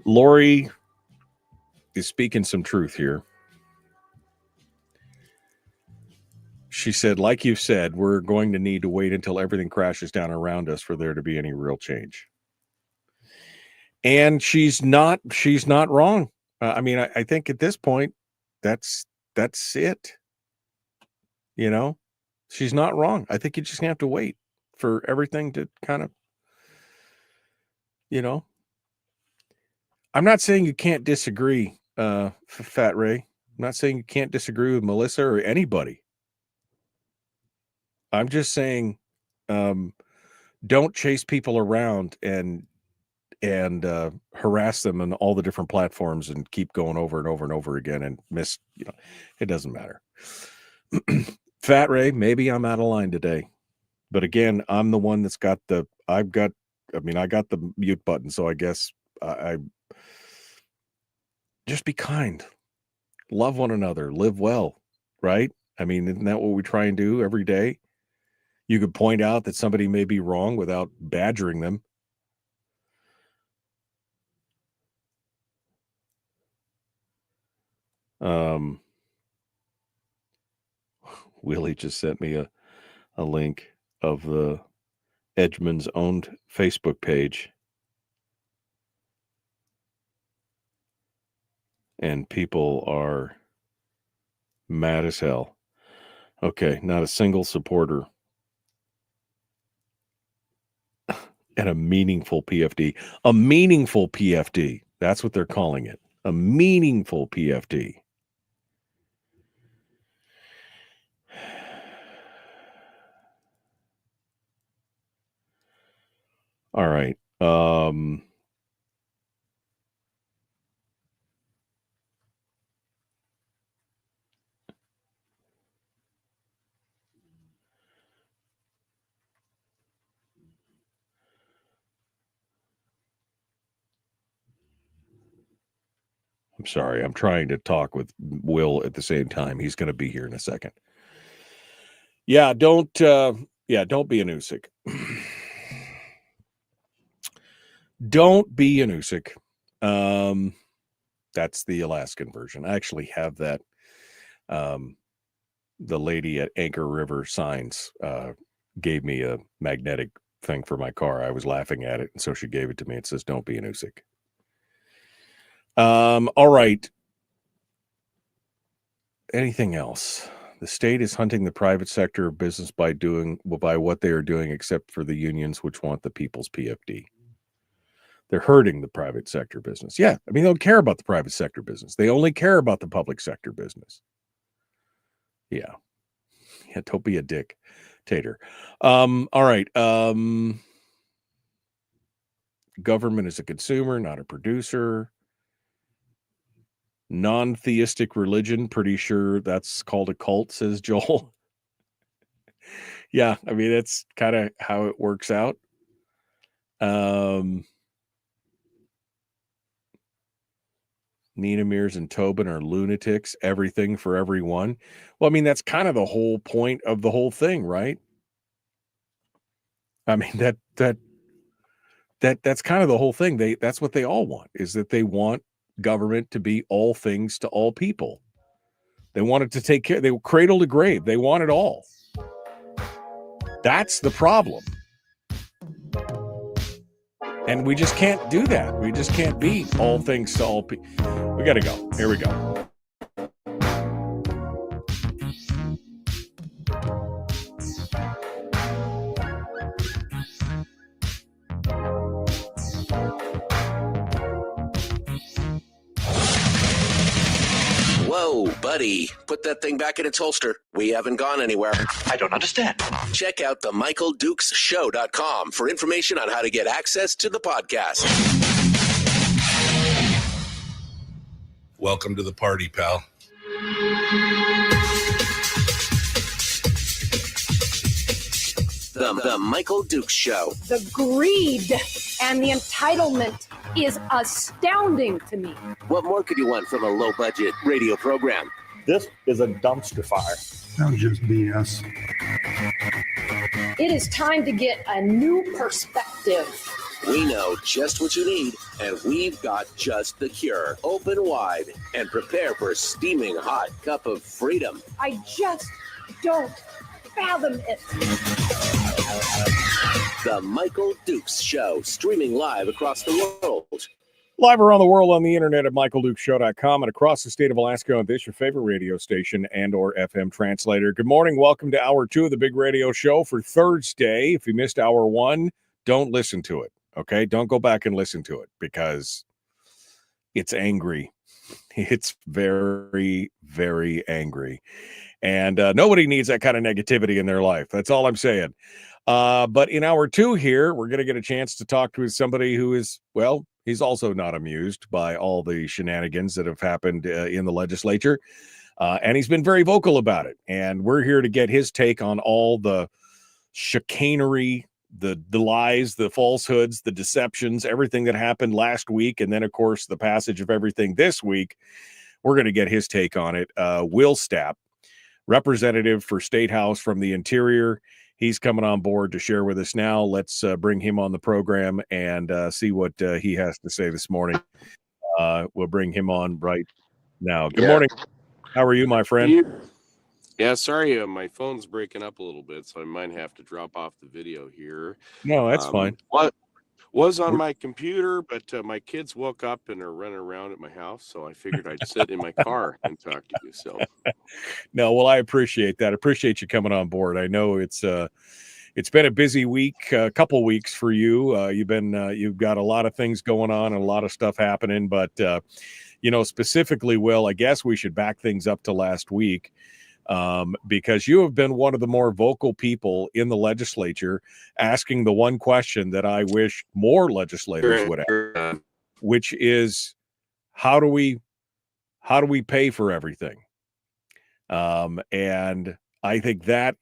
Lori is speaking some truth here. She said, like you said, we're going to need to wait until everything crashes down around us for there to be any real change. And she's not wrong. I mean, I think at this point, that's it. You know, she's not wrong. I think you just have to wait for everything to kind of, you know. I'm not saying you can't disagree, Fat Ray. I'm not saying you can't disagree with Melissa or anybody. I'm just saying, don't chase people around and harass them on all the different platforms and keep going over and over and over again and miss, you know, it doesn't matter. Fat Ray, maybe I'm out of line today, but again, I'm the one that's got I got the mute button. So I guess I just be kind, love one another, live well. Right. I mean, isn't that what we try and do every day? You could point out that somebody may be wrong without badgering them. Willie just sent me a link of the Edgman's owned Facebook page. And people are mad as hell. Okay, not a single supporter. And a meaningful PFD. A meaningful PFD. That's what they're calling it. A meaningful PFD. All right. I'm sorry. I'm trying to talk with Will at the same time. He's going to be here in a second. Yeah, don't be a Nusik. Don't be a Nusik. That's the Alaskan version. I actually have that. The lady at Anchor River Signs gave me a magnetic thing for my car. I was laughing at it, and so she gave it to me. It says, "Don't be a Nusik." All right. Anything else? The state is hunting the private sector of business by what they are doing, except for the unions, which want the people's PFD. They're hurting the private sector business. Yeah, I mean, they don't care about the private sector business. They only care about the public sector business. Yeah, don't be a dictator. All right. Government is a consumer, not a producer. Non-theistic religion, pretty sure that's called a cult, says Joel. Yeah, I mean, that's kind of how it works out. Nina Mears and Tobin are lunatics, everything for everyone. Well, I mean, that's kind of the whole point of the whole thing, right? I mean, that's kind of the whole thing. That's what they all want, is that they want government to be all things to all people. They want it to take care, they cradle to grave. They want it all. That's the problem. And we just can't do that. We just can't be all things to all people. We got to go. Here we go.
Whoa, buddy. Put that thing back in its holster. We haven't gone anywhere.
I don't understand.
Check out themichaeldukesshow.com for information on how to get access to the podcast.
Welcome to the party, pal.
The Michael Dukes Show.
The greed and the entitlement is astounding to me.
What more could you want from a low-budget radio program?
This is a dumpster fire.
That's just BS.
It is time to get a new perspective.
We know just what you need, and we've got just the cure. Open wide and prepare for a steaming hot cup of freedom.
I just don't fathom it.
The Michael Dukes Show, streaming live across the world.
Live around the world on the internet at michaeldukeshow.com and across the state of Alaska on this, your favorite radio station and or FM translator. Good morning. Welcome to Hour 2 of the Big Radio Show for Thursday. If you missed Hour 1, don't listen to it, okay? Don't go back and listen to it because it's angry. It's very, very angry. And nobody needs that kind of negativity in their life. That's all I'm saying. But in Hour 2 here, we're going to get a chance to talk to somebody who is, well, he's also not amused by all the shenanigans that have happened in the legislature. And he's been very vocal about it. And we're here to get his take on all the chicanery, the lies, the falsehoods, the deceptions, everything that happened last week. And then, of course, the passage of everything this week. We're going to get his take on it. Will Stapp, representative for State House from the Interior. He's coming on board to share with us now. Let's bring him on the program and see what he has to say this morning. We'll bring him on right now. Good morning. How are you, my friend?
Yeah, sorry, my phone's breaking up a little bit, so I might have to drop off the video here.
No, that's fine.
What was on my computer, but my kids woke up and are running around at my house, so I figured I'd sit in my car and talk to you. So,
no, well, I appreciate that. I appreciate you coming on board. I know it's been a busy week, a couple weeks for you. You've got a lot of things going on and a lot of stuff happening, but specifically, Will, I guess we should back things up to last week. Because you have been one of the more vocal people in the legislature asking the one question that I wish more legislators would ask, which is how do we pay for everything? And I think that's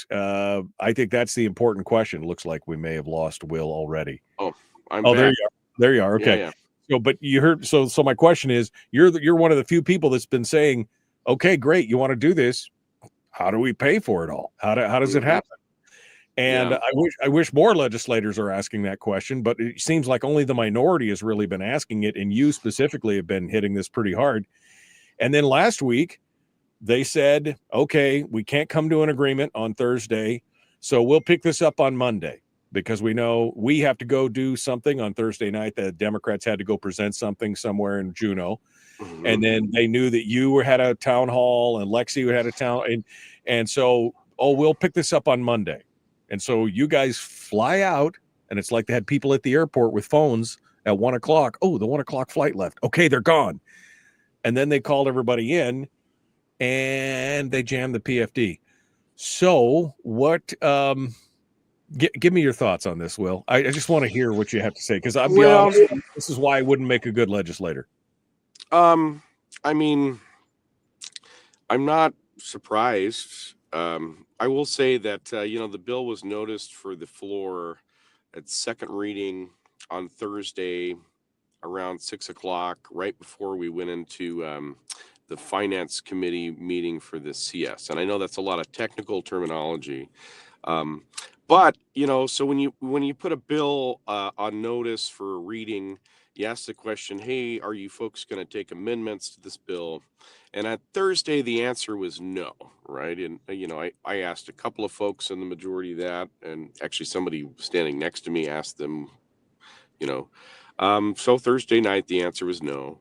the important question. It looks like we may have lost Will already.
Oh,
there you are. There you are. Okay.
Yeah.
So, but you heard, so my question is, you're one of the few people that's been saying, okay, great. You want to do this. How do we pay for it all? How does it happen? And I wish more legislators are asking that question, but it seems like only the minority has really been asking it. And you specifically have been hitting this pretty hard. And then last week they said, okay, we can't come to an agreement on Thursday. So we'll pick this up on Monday because we know we have to go do something on Thursday night. The Democrats had to go present something somewhere in Juneau. Mm-hmm. And then they knew that you had a town hall and Lexi had a town. And so, we'll pick this up on Monday. And so you guys fly out and it's like they had people at the airport with phones at 1:00. Oh, the 1:00 flight left. Okay, they're gone. And then they called everybody in and they jammed the PFD. So what, give me your thoughts on this, Will. I just want to hear what you have to say. Cause I'll be honest, this is why I wouldn't make a good legislator.
I mean, I'm not surprised. I will say that, the bill was noticed for the floor at second reading on Thursday around 6:00, right before we went into the Finance Committee meeting for the CS. And I know that's a lot of technical terminology. But, so when you put a bill on notice for a reading, you ask the question, hey, are you folks going to take amendments to this bill? And at Thursday, the answer was no, right? And, I asked a couple of folks in the majority that, and actually somebody standing next to me asked them, you know. So Thursday night, the answer was no.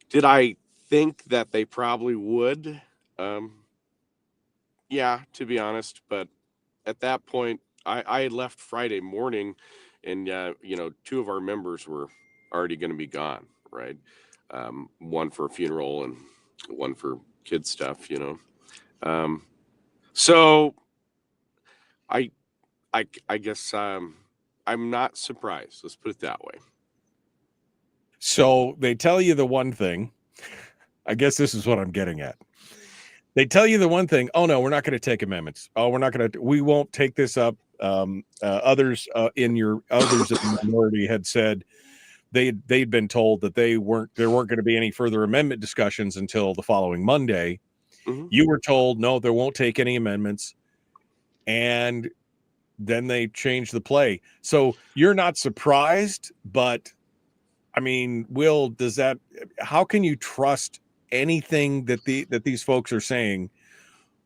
Did I think that they probably would? Yeah, to be honest, but at that point, I had left Friday morning, and two of our members were already going to be gone, right? One for a funeral and one for kid stuff, So I I guess I'm not surprised. Let's put it that way.
So they tell you the one thing. I guess this is what I'm getting at. They tell you the one thing. Oh no, we're not going to take amendments. Oh, we won't take this up. Others in the minority had said they'd been told that there weren't going to be any further amendment discussions until the following Monday.
Mm-hmm.
You were told no, they won't take any amendments, and then they changed the play. So you're not surprised, but I mean, Will, how can you trust anything that these folks are saying?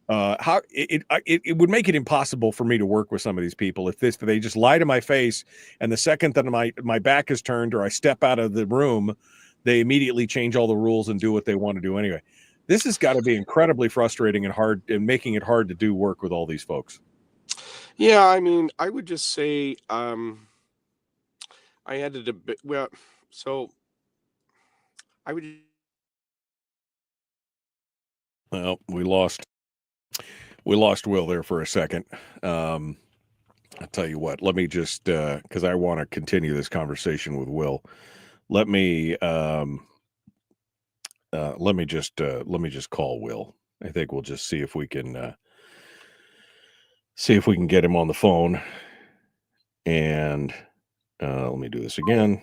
How it would make it impossible for me to work with some of these people if they just lie to my face, and the second that my back is turned or I step out of the room, they immediately change all the rules and do what they want to do anyway. This has got to be incredibly frustrating and hard, and making it hard to do work with all these folks.
Yeah, I mean, I would just say I had a debate. Well, so I would.
Well, we lost Will there for a second. I'll tell you what. Let me just because I want to continue this conversation with Will. Let me just call Will. I think we'll just see if we can get him on the phone. And let me do this again.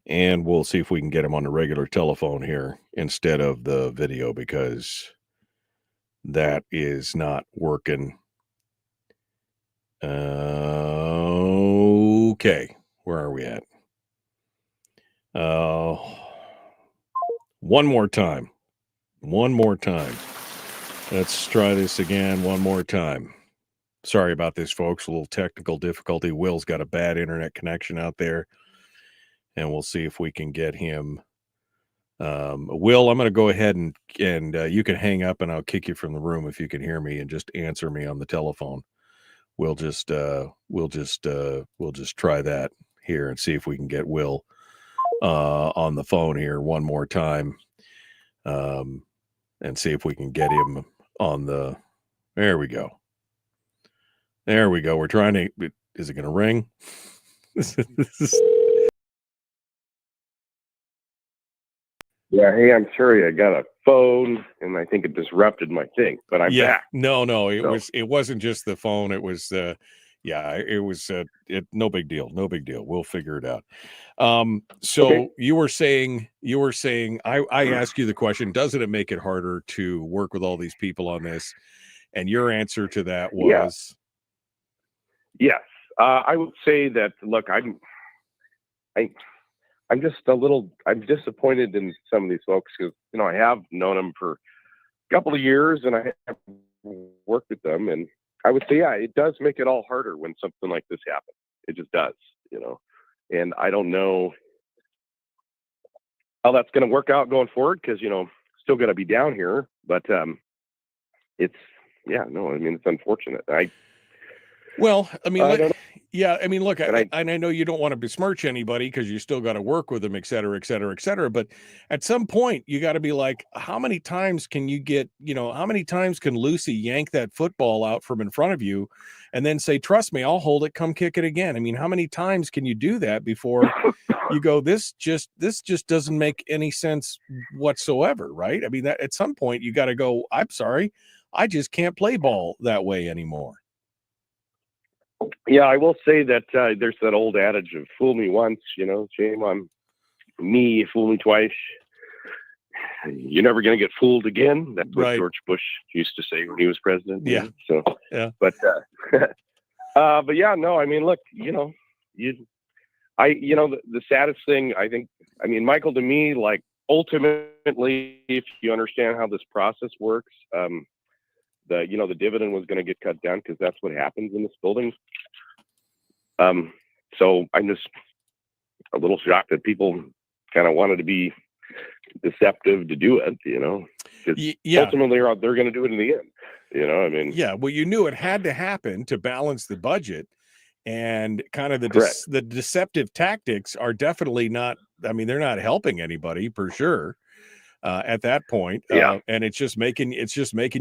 And we'll see if we can get him on the regular telephone here instead of the video, because that is not working. Okay. Where are we at? One more time. Let's try this again one more time. Sorry about this, folks. A little technical difficulty. Will's got a bad internet connection out there, and we'll see if we can get him. Will, I'm going to go ahead and you can hang up, and I'll kick you from the room if you can hear me, and just answer me on the telephone. We'll just try that here and see if we can get Will on the phone here one more time, and see if we can get him on the. There we go. We're trying to. Is it going to ring?
Yeah, hey, I'm sorry. I got a phone, and I think it disrupted my thing. But I'm back.
No, it wasn't just the phone. It was no big deal. We'll figure it out. So okay. you were saying I asked you the question, doesn't it make it harder to work with all these people on this? And your answer to that was
yes. I would say that, look, I'm disappointed in some of these folks because, I have known them for a couple of years and I have worked with them. And I would say, yeah, it does make it all harder when something like this happens. It just does, and I don't know how that's going to work out going forward because, still going to be down here, but it's unfortunate.
Look, I know you don't want to besmirch anybody because you still got to work with them, et cetera, et cetera, et cetera. But at some point, you got to be like, how many times can Lucy yank that football out from in front of you and then say, trust me, I'll hold it, come kick it again? I mean, how many times can you do that before you go, this just doesn't make any sense whatsoever, right? I mean, that at some point you got to go, I'm sorry, I just can't play ball that way anymore.
Yeah, I will say that there's that old adage of fool me once, shame on me, fool me twice. You're never going to get fooled again. That's what George Bush used to say when he was president.
Yeah.
So,
yeah.
But yeah, no, I mean, look, the saddest thing, Michael, to me, like, ultimately, if you understand how this process works, the dividend was going to get cut down because that's what happens in this building. So I'm just a little shocked that people kind of wanted to be deceptive to do it, you know, because ultimately they're going to do it in the end, you know, I mean.
Yeah, well, you knew it had to happen to balance the budget, and kind of the deceptive tactics are definitely not, I mean, they're not helping anybody for sure at that point. And it's just making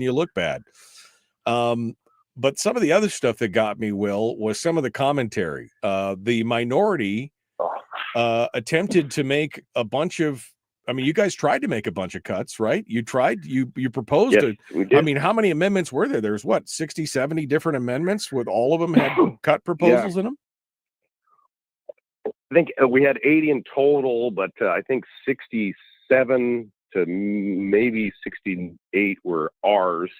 you look bad. But some of the other stuff that got me, Will, was some of the commentary. The minority attempted to make a bunch of, I mean, you guys tried to make a bunch of cuts, right? You proposed
Yes,
it.
we did.
I mean, how many amendments were there? There's what, 60, 70 different amendments with all of them had cut proposals in them?
I think we had 80 in total, but I think 67 to maybe 68 were ours.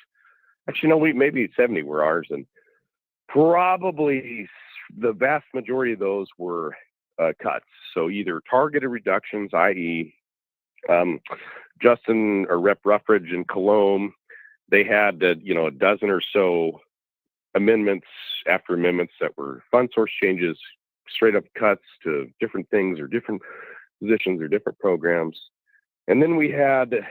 Actually, no, maybe 70 were ours, and probably the vast majority of those were cuts. So either targeted reductions, i.e., Justin or Rep Ruffridge in Cologne, they had a dozen or so amendments after amendments that were fund source changes, straight up cuts to different things or different positions or different programs. And then we had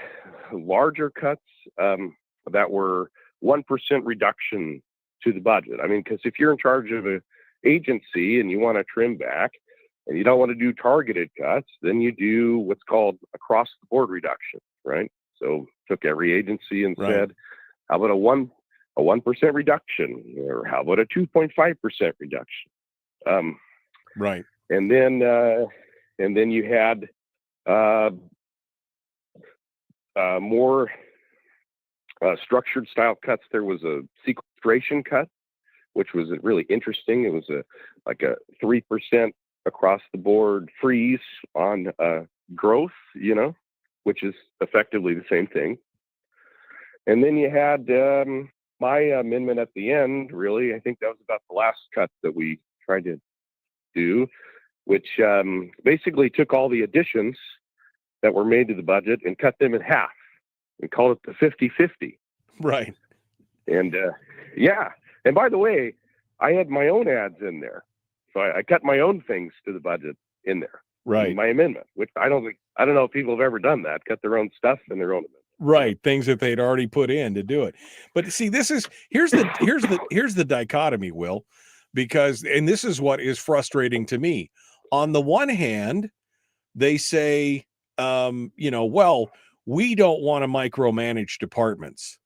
larger cuts that were 1% reduction to the budget. I mean, because if you're in charge of an agency and you want to trim back and you don't want to do targeted cuts, then you do what's called across the board reduction, right? So took every agency and said, how about a 1% reduction, or how about a 2.5% reduction?
Right.
And then you had more structured style cuts. There was a sequestration cut, which was really interesting. It was like a 3% across the board freeze on growth, which is effectively the same thing. And then you had my amendment at the end. Really, I think that was about the last cut that we tried to do, which basically took all the additions that were made to the budget and cut them in half and called it the 50-50.
Right.
And and by the way, I had my own ads in there, so I cut my own things to the budget in there.
Right.
In my amendment, which I don't know if people have ever done that, cut their own stuff in their own amendment.
Right, things that they'd already put in to do it. But see, here's the dichotomy, Will, because, and this is what is frustrating to me. On the one hand, they say, well, we don't want to micromanage departments.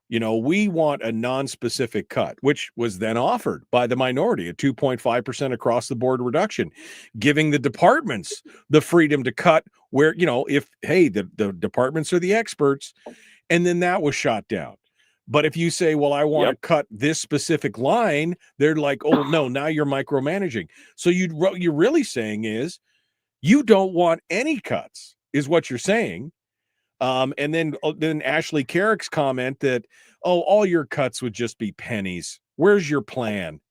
We want a non-specific cut, which was then offered by the minority, a 2.5% across the board reduction, giving the departments the freedom to cut where, if, hey, the departments are the experts, and then that was shot down. But if you say, well, I want to cut this specific line, they're like, oh, no, now you're micromanaging. So you're really saying is you don't want any cuts, is what you're saying. And then Ashley Carrick's comment that, oh, all your cuts would just be pennies. Where's your plan?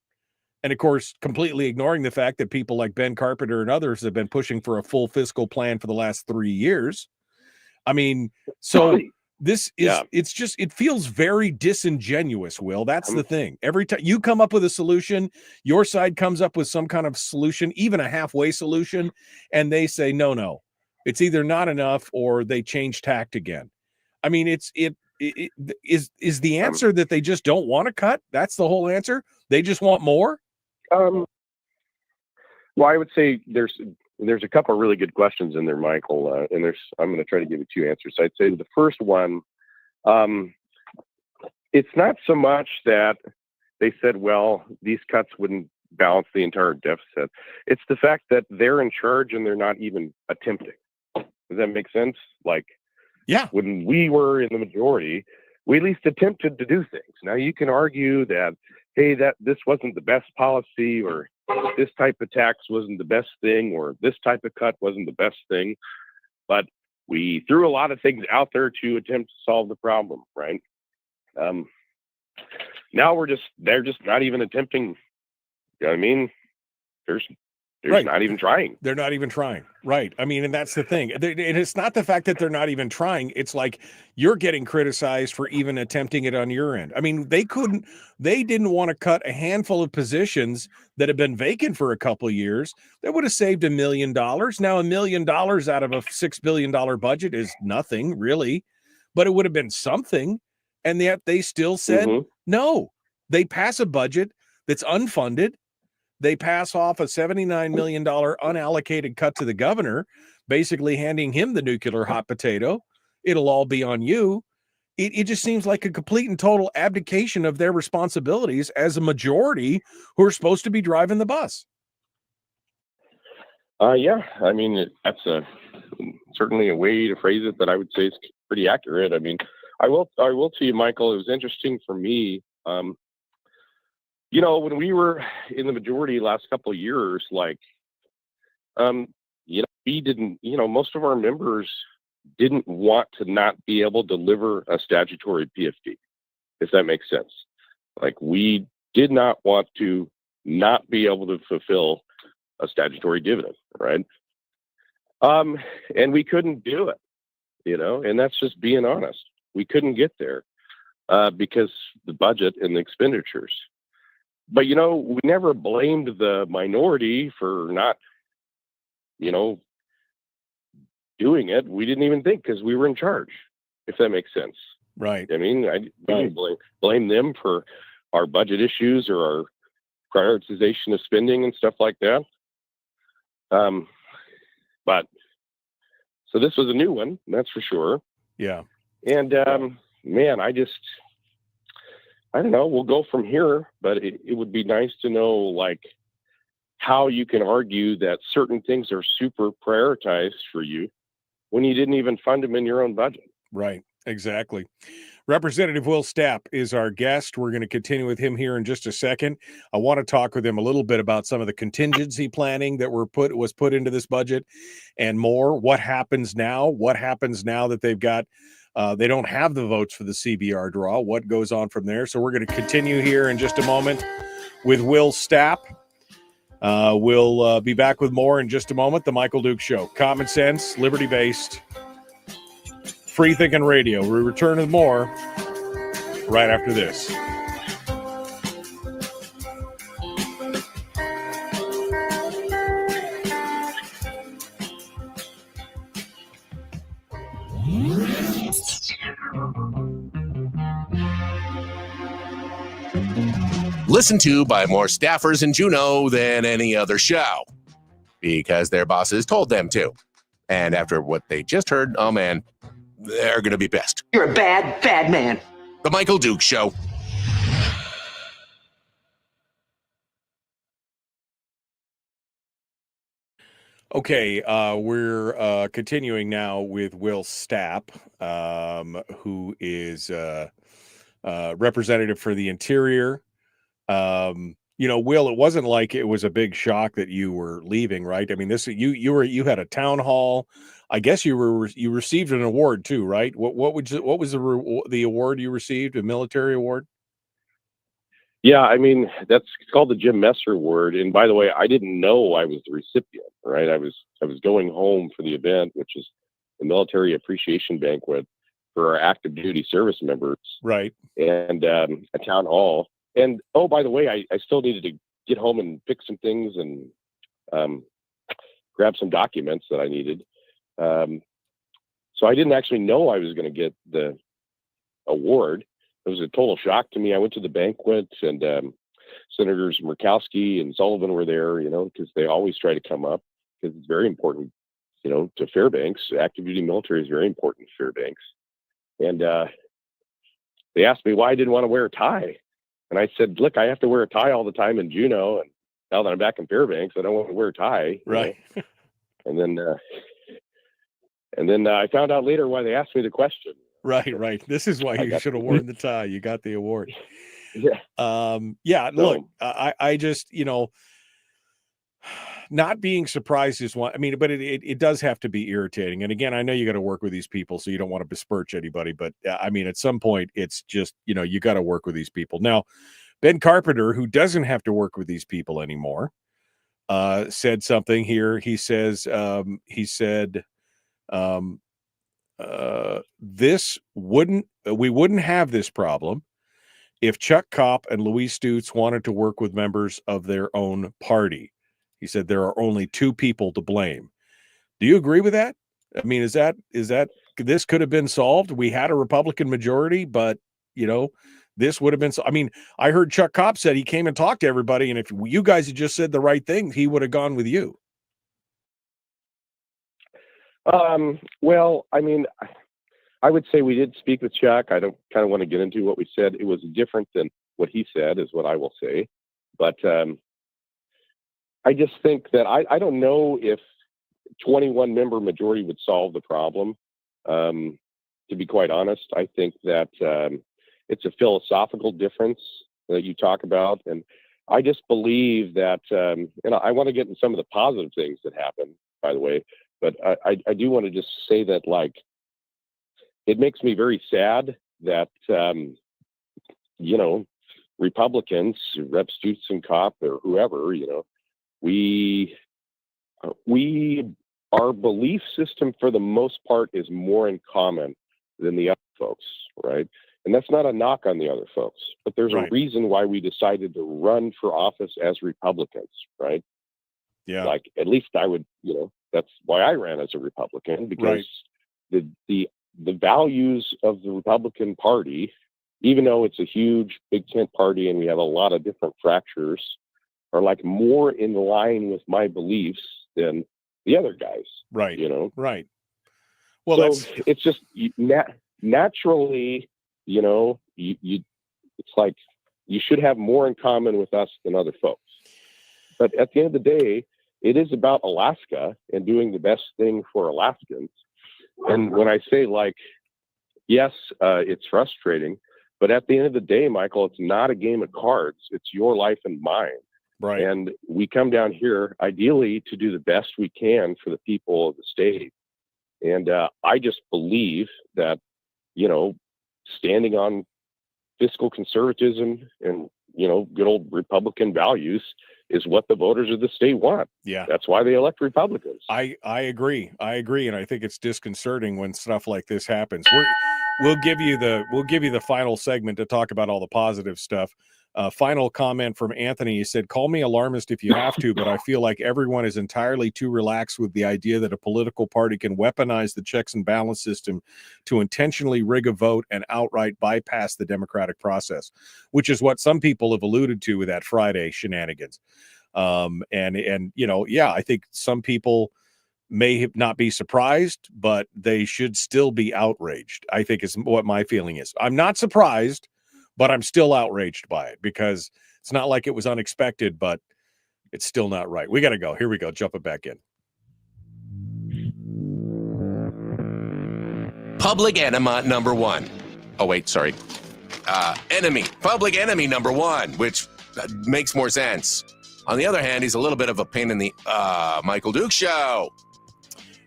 And of course, completely ignoring the fact that people like Ben Carpenter and others have been pushing for a full fiscal plan for the last 3 years. I mean, so this is, it feels very disingenuous, Will. That's the thing. Every time you come up with a solution, your side comes up with some kind of solution, even a halfway solution, and they say, no. It's either not enough or they change tact again. I mean, is the answer that they just don't want to cut? That's the whole answer. They just want more.
Well, I would say there's a couple of really good questions in there, Michael, and I'm going to try to give you 2 answers. I'd say the first one, it's not so much that they said, well, these cuts wouldn't balance the entire deficit. It's the fact that they're in charge and they're not even attempting. Does that make sense? Like, when we were in the majority, we at least attempted to do things. Now you can argue that, hey, that this wasn't the best policy, or this type of tax wasn't the best thing, or this type of cut wasn't the best thing. But we threw a lot of things out there to attempt to solve the problem, right? Now they're just not even attempting. You know what I mean? They're just not even trying.
They're not even trying. Right. I mean, and that's the thing. And it's not the fact that they're not even trying. It's like you're getting criticized for even attempting it on your end. I mean, they didn't want to cut a handful of positions that have been vacant for a couple of years. That would have saved $1 million. Now, $1 million out of a $6 billion budget is nothing really, but it would have been something. And yet they still said no. They pass a budget that's unfunded. They pass off a $79 million unallocated cut to the governor, basically handing him the nuclear hot potato. It'll all be on you. It just seems like a complete and total abdication of their responsibilities as a majority who are supposed to be driving the bus.
Yeah, I mean, that's certainly a way to phrase it that I would say is pretty accurate. I mean, I will tell you, Michael, it was interesting for me. You know, when we were in the majority last couple of years, like, you know, we didn't, you know, most of our members didn't want to not be able to deliver a statutory PFD, if that makes sense. Like, we did not want to not be able to fulfill a statutory dividend, right? And we couldn't do it, you know, and that's just being honest. We couldn't get there because the budget and the expenditures. But, you know, we never blamed the minority for not, you know, doing it. We didn't even think because we were in charge, if that makes sense.
Right.
I mean, we didn't blame them for our budget issues or our prioritization of spending and stuff like that. But so this was a new one, that's for sure.
Yeah.
And man, I don't know, we'll go from here, but it would be nice to know, like, how you can argue that certain things are super prioritized for you when you didn't even fund them in your own budget.
Right. Exactly. Representative Will Stapp is our guest. We're going to continue with him here in just a second. I want to talk with him a little bit about some of the contingency planning that was put into this budget and more. What happens now? What happens now that they've got they don't have the votes for the CBR draw? What goes on from there? So we're going to continue here in just a moment with Will Stapp. We'll be back with more in just a moment. The Michael Duke Show. Common sense, liberty-based, free-thinking radio. We return with more right after this.
Listened to by more staffers in Juneau than any other show because their bosses told them to. And after what they just heard, oh man, they're going to be pissed.
You're a bad, bad man.
The Michael Duke Show.
Okay, we're continuing now with Will Stapp, who is representative for the Interior. You know, Will, it wasn't like it was a big shock that you were leaving, right? I mean, you had a town hall. I guess you received an award too, right? What was the award you received? A military award?
Yeah, I mean, it's called the Jim Messer Award. And by the way, I didn't know I was the recipient, right? I was going home for the event, which is the military appreciation banquet for our active duty service members.
Right.
And a town hall. And, oh, by the way, I still needed to get home and fix some things and grab some documents that I needed. So I didn't actually know I was going to get the award. It was a total shock to me. I went to the banquet, and Senators Murkowski and Sullivan were there, you know, because they always try to come up because it's very important, you know, to Fairbanks. Active duty military is very important to Fairbanks. And they asked me why I didn't want to wear a tie. And I said, look, I have to wear a tie all the time in Juneau. And now that I'm back in Fairbanks, I don't want to wear a tie.
Right.
And then I found out later why they asked me the question.
Right. This is why you should have worn the tie. You got the award.
Yeah.
Yeah. Look, I just, you know, not being surprised is one. I mean, but it does have to be irritating. And again, I know you got to work with these people, so you don't want to besmirch anybody. But I mean, at some point, it's just, you know, you got to work with these people. Now, Ben Carpenter, who doesn't have to work with these people anymore, said something here. He says, we wouldn't have this problem if Chuck Kopp and Louise Stutes wanted to work with members of their own party. He said there are only two people to blame. Do you agree with that? I mean, is that this could have been solved? We had a Republican majority, but this would have been. I mean, I heard Chuck Kopp said he came and talked to everybody, and if you guys had just said the right thing, he would have gone with you.
Well, I mean, I would say we did speak with Chuck. I don't kind of want to get into what we said. It was different than what he said, is what I will say. But I just think that I don't know if 21-member majority would solve the problem. To be quite honest, I think that it's a philosophical difference that you talk about. And I just believe that, and I want to get into some of the positive things that happened, by the way, but I do want to just say that, like, it makes me very sad that, Republicans, Rep Stutes and Kopp or whoever, our belief system for the most part is more in common than the other folks, right? And that's not a knock on the other folks, but there's a reason why we decided to run for office as Republicans, right?
Yeah.
Like, at least I would, that's why I ran as a Republican, because the values of the Republican Party, even though it's a huge big tent party and we have a lot of different fractures, are like more in line with my beliefs than the other guys.
Right. Right.
Well, so it's just naturally, it's like you should have more in common with us than other folks. But at the end of the day, it is about Alaska and doing the best thing for Alaskans. And when I say, like, yes, it's frustrating, but at the end of the day, Michael, it's not a game of cards. It's your life and mine.
Right.
And we come down here ideally to do the best we can for the people of the state. And I just believe that, standing on fiscal conservatism and, good old Republican values is what the voters of the state want.
Yeah.
That's why they elect Republicans.
I agree. And I think it's disconcerting when stuff like this happens. We'll give you the final segment to talk about all the positive stuff. Final comment from Anthony. He said, call me alarmist if you have to, but I feel like everyone is entirely too relaxed with the idea that a political party can weaponize the checks and balance system to intentionally rig a vote and outright bypass the democratic process, which is what some people have alluded to with that Friday shenanigans. I think some people may not be surprised, but they should still be outraged, I think is what my feeling is. I'm not surprised, but I'm still outraged by it because it's not like it was unexpected, but it's still not right. We got to go. Here we go. Jump it back in.
Public enema number one. Oh, wait, sorry. Public enemy number one, which makes more sense. On the other hand, he's a little bit of a pain in the Michael Duke Show.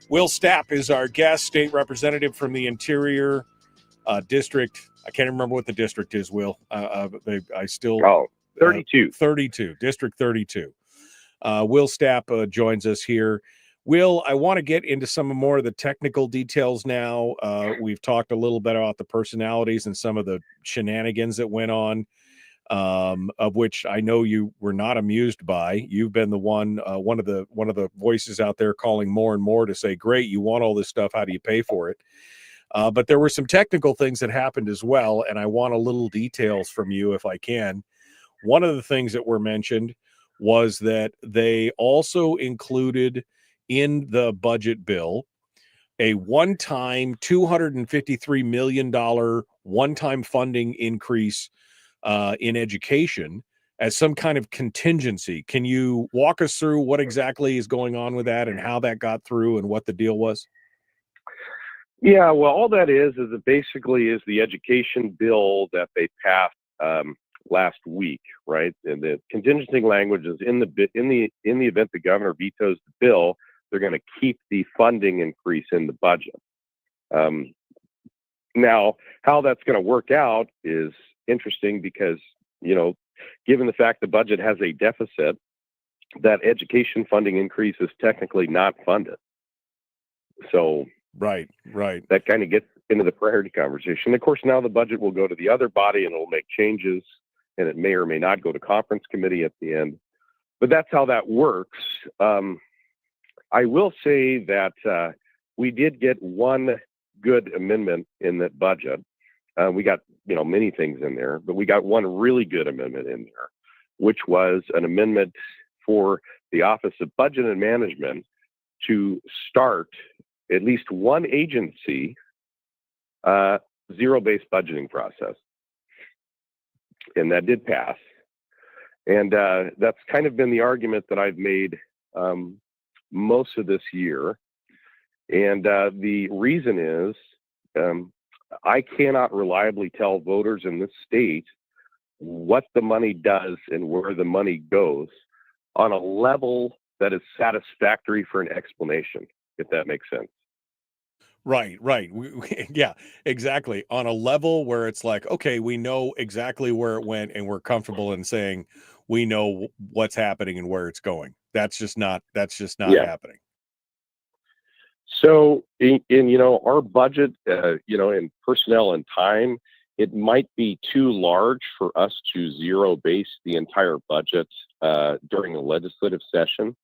Will Stapp is our guest, state representative from the Interior District. I can't remember what the district is, Will.
32.
32, District 32. Will Stapp joins us here. Will, I want to get into some more of the technical details now. We've talked a little bit about the personalities and some of the shenanigans that went on, of which I know you were not amused by. You've been the one of the voices out there calling more and more to say, great, you want all this stuff. How do you pay for it? But there were some technical things that happened as well, and I want a little details from you if I can. One of the things that were mentioned was that they also included in the budget bill a one-time $253 million one-time funding increase in education as some kind of contingency. Can you walk us through what exactly is going on with that and how that got through and what the deal was?
Yeah, well, all that is it basically is the education bill that they passed last week, right? And the contingency language is in the event the governor vetoes the bill, they're going to keep the funding increase in the budget. Now, how that's going to work out is interesting because, given the fact the budget has a deficit, that education funding increase is technically not funded. So
Right.
that kind of gets into the priority conversation. Of course, now the budget will go to the other body and it'll make changes, and it may or may not go to conference committee at the end. But that's how that works. I will say that we did get one good amendment in that budget. We got, many things in there, but we got one really good amendment in there, which was an amendment for the Office of Budget and Management to start at least one agency zero-based budgeting process. And that did pass. And that's kind of been the argument that I've made most of this year. And the reason is I cannot reliably tell voters in this state what the money does and where the money goes on a level that is satisfactory for an explanation, if that makes sense.
Right. Yeah, exactly. On a level where it's like, okay, we know exactly where it went and we're comfortable in saying we know what's happening and where it's going. That's just not happening.
So in our budget, in personnel and time, it might be too large for us to zero base the entire budget during a legislative session.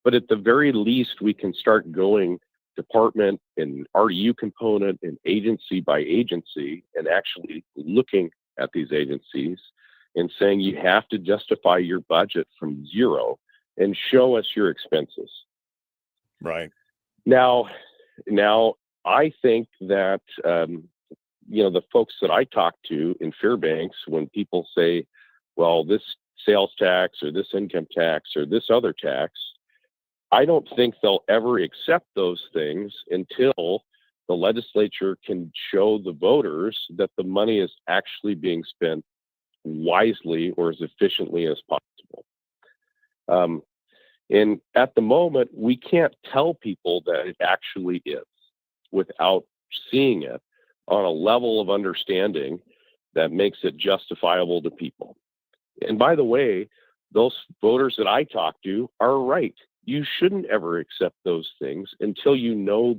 But at the very least, we can start going department and RDU component and agency by agency and actually looking at these agencies and saying you have to justify your budget from zero and show us your expenses.
Right.
Now I think that, the folks that I talk to in Fairbanks, when people say, well, this sales tax or this income tax or this other tax, I don't think they'll ever accept those things until the legislature can show the voters that the money is actually being spent wisely or as efficiently as possible. And at the moment, we can't tell people that it actually is without seeing it on a level of understanding that makes it justifiable to people. And by the way, those voters that I talk to are right. You shouldn't ever accept those things until you know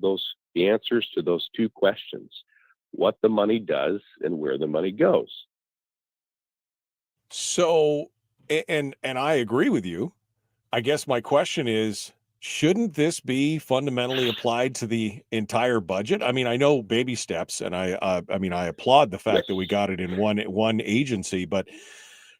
the answers to those two questions: what the money does and where the money goes.
So, and I agree with you. I guess my question is, shouldn't this be fundamentally applied to the entire budget? I mean, I know baby steps, and I applaud the fact that we got it in one agency, but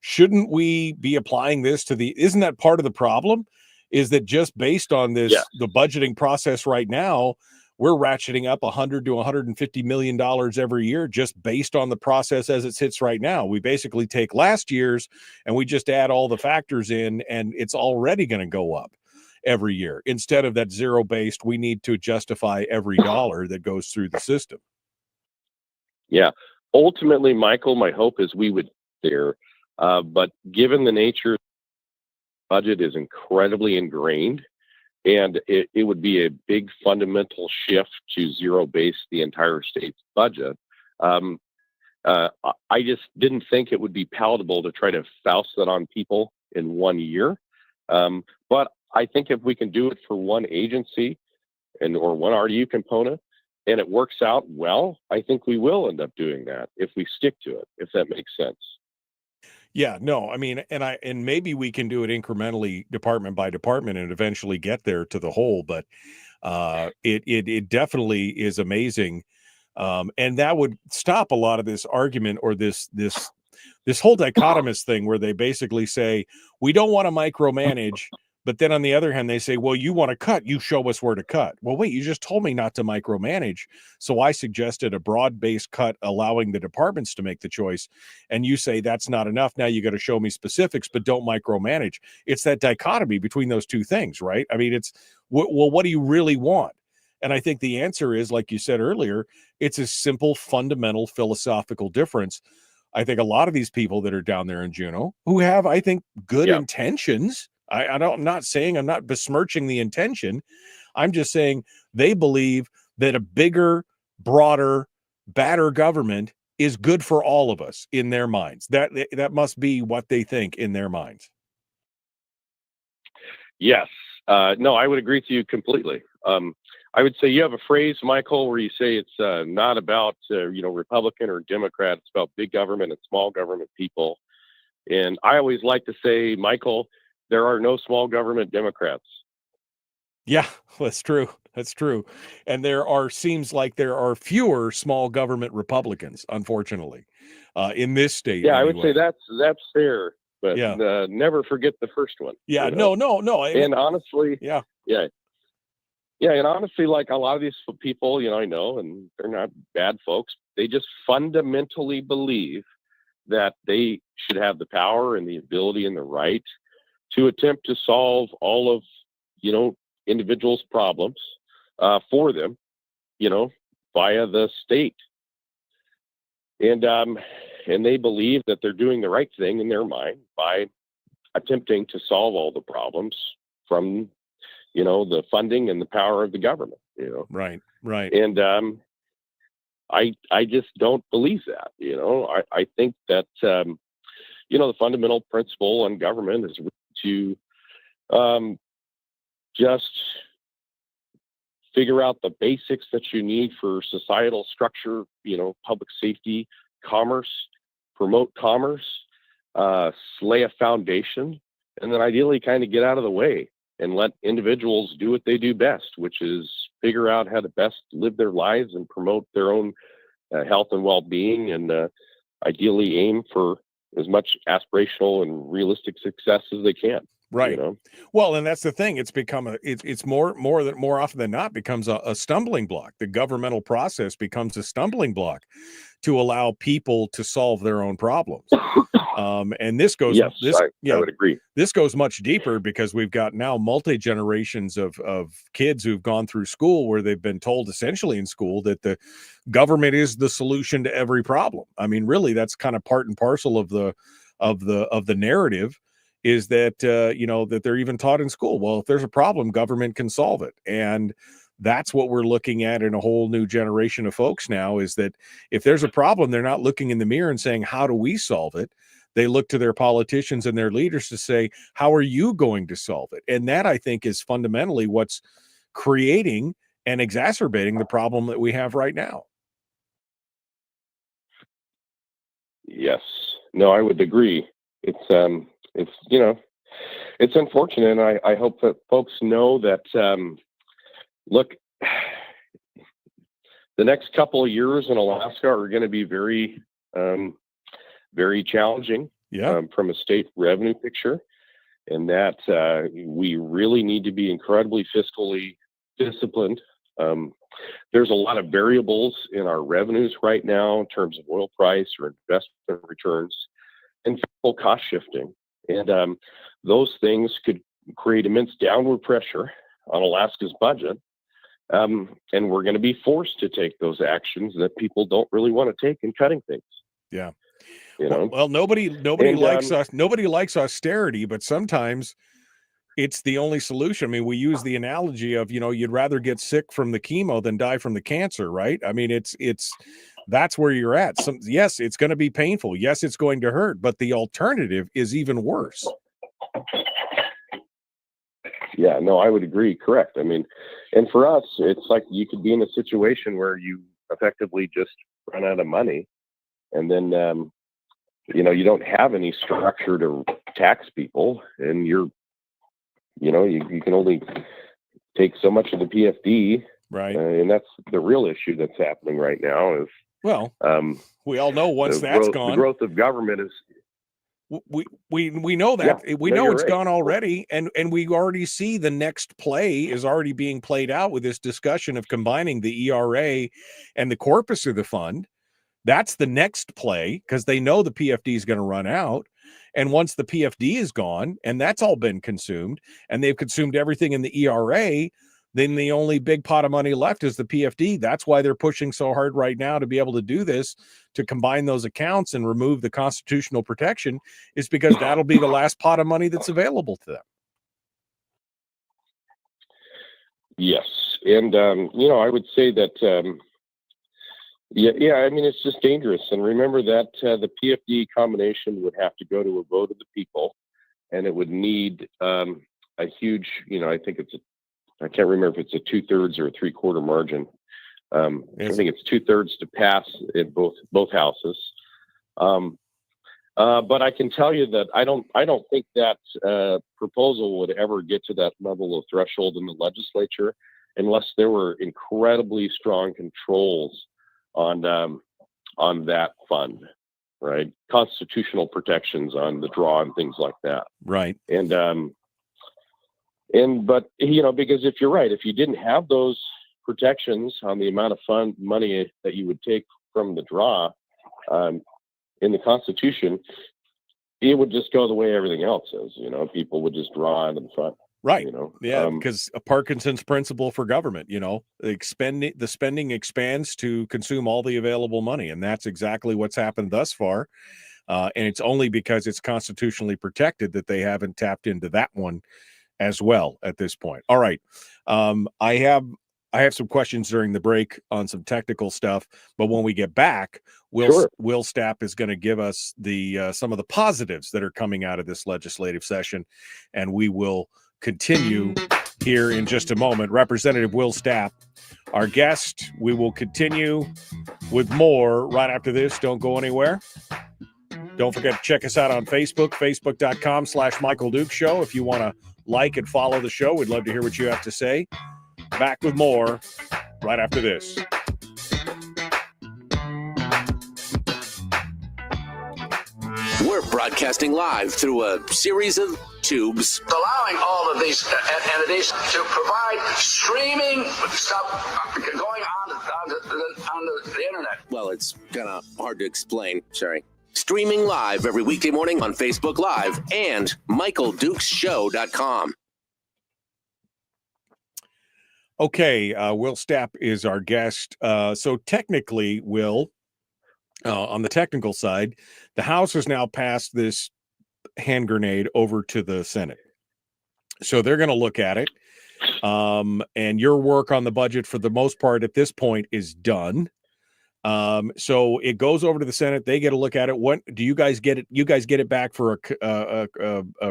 shouldn't we be applying this to isn't that part of the problem? Is that just based on this, the budgeting process right now, we're ratcheting up $100 to $150 million every year just based on the process as it sits right now. We basically take last year's and we just add all the factors in, and it's already going to go up every year. Instead of that zero-based, we need to justify every dollar that goes through the system.
Yeah. Ultimately, Michael, my hope is we would there. But given the nature, budget is incredibly ingrained, and it would be a big fundamental shift to zero base the entire state's budget. I just didn't think it would be palatable to try to souse that on people in 1 year. But I think if we can do it for one agency or one RDU component, and it works out well, I think we will end up doing that if we stick to it, if that makes sense.
Yeah, no, I mean, and maybe we can do it incrementally, department by department, and eventually get there to the whole. But it definitely is amazing, and that would stop a lot of this argument or this whole dichotomous thing where they basically say we don't want to micromanage, but then on the other hand they say, well, you want to cut, you show us where to cut. Well, wait, you just told me not to micromanage, so I suggested a broad-based cut allowing the departments to make the choice, and you say that's not enough. Now you got to show me specifics, but don't micromanage. It's that dichotomy between those two things, right? I mean, it's well, what do you really want? And I think the answer is, like you said earlier, it's a simple fundamental philosophical difference. I think a lot of these people that are down there in Juneau who have, I think, good intentions. I'm not saying, I'm not besmirching the intention. I'm just saying they believe that a bigger, broader, badder government is good for all of us in their minds. That must be what they think in their minds.
Yes. No, I would agree with you completely. I would say you have a phrase, Michael, where you say it's not about, Republican or Democrat. It's about big government and small government people. And I always like to say, Michael, there are no small government Democrats.
Yeah, that's true. That's true. And seems like there are fewer small government Republicans, unfortunately, in this state.
Yeah, I would
anyway.
say that's fair, but
Yeah.
never forget the first one.
Yeah, no.
And honestly,
yeah.
Yeah, and honestly, like a lot of these people, I know, and they're not bad folks. They just fundamentally believe that they should have the power and the ability and the right to attempt to solve all of, individuals' problems for them, via the state. And they believe that they're doing the right thing in their mind by attempting to solve all the problems from the funding and the power of the government,
Right.
And I just don't believe that, I think that, the fundamental principle in government is to just figure out the basics that you need for societal structure, public safety, commerce, promote commerce, lay a foundation, and then ideally kind of get out of the way and let individuals do what they do best, which is figure out how to best live their lives and promote their own health and well-being, and ideally aim for as much aspirational and realistic success as they can.
Right. Well, and that's the thing. It's become it's more often than not becomes a stumbling block. The governmental process becomes a stumbling block to allow people to solve their own problems. And this goes,
I would agree.
This goes much deeper because we've got now multi-generations of kids who've gone through school where they've been told essentially in school that the government is the solution to every problem. I mean, really, that's kind of part and parcel of the narrative. Is that, that they're even taught in school. Well, if there's a problem, government can solve it. And that's what we're looking at in a whole new generation of folks now, is that if there's a problem, they're not looking in the mirror and saying, how do we solve it? They look to their politicians and their leaders to say, how are you going to solve it? And that, I think, is fundamentally what's creating and exacerbating the problem that we have right now.
Yes. No, I would agree. It's unfortunate, and I hope that folks know that, look, the next couple of years in Alaska are going to be very, very challenging from a state revenue picture, and that we really need to be incredibly fiscally disciplined. There's a lot of variables in our revenues right now in terms of oil price or investment returns and fiscal cost shifting. And those things could create immense downward pressure on Alaska's budget. And we're going to be forced to take those actions that people don't really want to take in cutting things.
Yeah. Well, nobody likes us. Nobody likes austerity, but sometimes it's the only solution. I mean, we use the analogy of, you'd rather get sick from the chemo than die from the cancer, right? I mean, that's where you're at. Yes, it's going to be painful. Yes, it's going to hurt, but the alternative is even worse.
Yeah, no, I would agree. Correct. I mean, and for us, it's like you could be in a situation where you effectively just run out of money, and then, you don't have any structure to tax people, and you can only take so much of the PFD.
Right.
And that's the real issue that's happening right now is,
we all know once that's gone,
the growth of government is,
we know that. We know it's gone already, and we already see the next play is already being played out with this discussion of combining the ERA and the corpus of the fund. That's the next play, because they know the PFD is going to run out. And once the PFD is gone and that's all been consumed and they've consumed everything in the ERA, then the only big pot of money left is the PFD. That's why they're pushing so hard right now to be able to do this, to combine those accounts and remove the constitutional protection, is because that'll be the last pot of money that's available to them.
Yes. And, I would say that, I mean, it's just dangerous. And remember that the PFD combination would have to go to a vote of the people, and it would need a a huge, I think I can't remember if it's a 2/3 or a 3/4 margin. I think it's 2/3 to pass in both houses. But I can tell you that I don't think that proposal would ever get to that level of threshold in the legislature unless there were incredibly strong controls on that fund, right? Constitutional protections on the draw and things like that.
Right.
But because if you're right, if you didn't have those protections on the amount of money that you would take from the draw in the Constitution, it would just go the way everything else is. People would just draw into the fund.
Right. Because a Parkinson's principle for government, the spending expands to consume all the available money. And that's exactly what's happened thus far. And it's only because it's constitutionally protected that they haven't tapped into that one as well at this point. All right. I have some questions during the break on some technical stuff, but when we get back, Will Stapp is going to give us some of the positives that are coming out of this legislative session, and we will continue here in just a moment. Representative Will Stapp, our guest. We will continue with more right after this. Don't go anywhere. Don't forget to check us out on Facebook, facebook.com/Michael Duke Show. If you want to like and follow the show, we'd love to hear what you have to say. Back with more right after this.
We're broadcasting live through a series of tubes,
allowing all of these entities to provide streaming stuff going on the internet.
Well, it's kind of hard to explain. Sorry. Streaming live every weekday morning on Facebook Live and MichaelDukesShow.com.
Okay, Will Stapp is our guest. So technically, Will, on the technical side, the House has now passed this hand grenade over to the Senate. So they're going to look at it. And your work on the budget, for the most part, at this point, is done. So it goes over to the Senate. They get a look at it. What do you guys get it? You guys get it back for a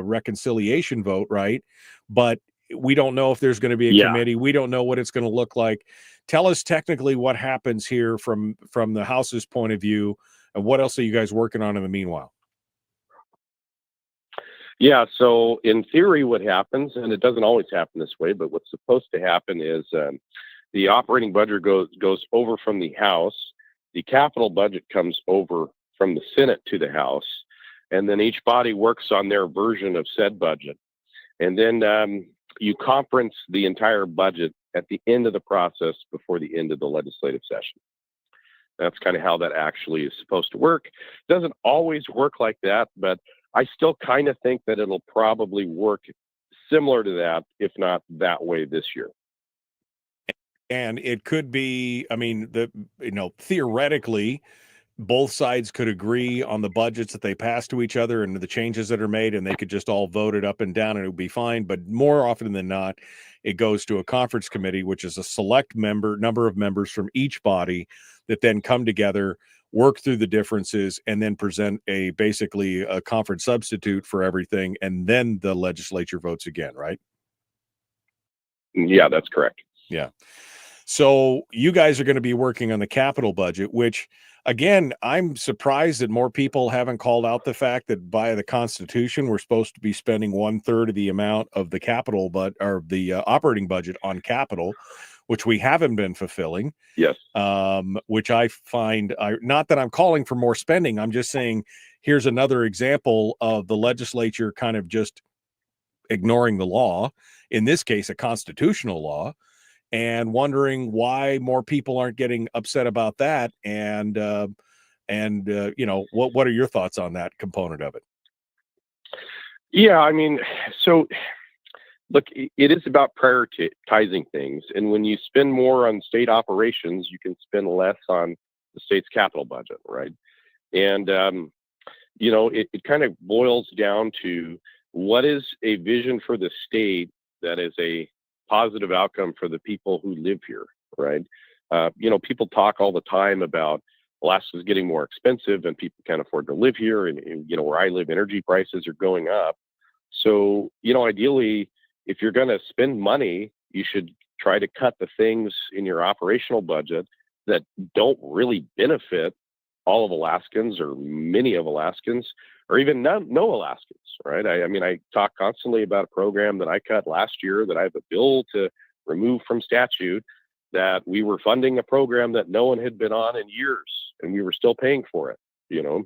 reconciliation vote, right? But we don't know if there's going to be a committee. We don't know what it's going to look like. Tell us technically what happens here from the House's point of view, and what else are you guys working on in the meanwhile?
Yeah, so in theory, what happens, and it doesn't always happen this way, but what's supposed to happen is the operating budget goes over from the House. The capital budget comes over from the Senate to the House, and then each body works on their version of said budget. And then you conference the entire budget at the end of the process before the end of the legislative session. That's kind of how that actually is supposed to work. It doesn't always work like that, but I still kind of think that it'll probably work similar to that, if not that way this year.
And it could be, theoretically, both sides could agree on the budgets that they pass to each other and the changes that are made, and they could just all vote it up and down and it would be fine. But more often than not, it goes to a conference committee, which is a select number of members from each body that then come together, work through the differences, and then present basically a conference substitute for everything. And then the legislature votes again, right?
Yeah, that's correct.
Yeah. So you guys are going to be working on the capital budget, which, again, I'm surprised that more people haven't called out the fact that by the Constitution, we're supposed to be spending 1/3 of the amount of the capital, or the operating budget on capital, which we haven't been fulfilling.
Yes.
Which I find, not that I'm calling for more spending. I'm just saying, here's another example of the legislature kind of just ignoring the law, in this case, a constitutional law, and wondering why more people aren't getting upset about that. And what are your thoughts on that component of it?
Yeah, so look, it is about prioritizing things. And when you spend more on state operations, you can spend less on the state's capital budget, right? And, it kind of boils down to what is a vision for the state that is a positive outcome for the people who live here, right? People talk all the time about Alaska's getting more expensive and people can't afford to live here. And where I live, energy prices are going up. So, ideally, if you're going to spend money, you should try to cut the things in your operational budget that don't really benefit all of Alaskans or many of Alaskans or even no Alaskans, right? I mean, I talk constantly about a program that I cut last year that I have a bill to remove from statute, that we were funding a program that no one had been on in years and we were still paying for it, you know?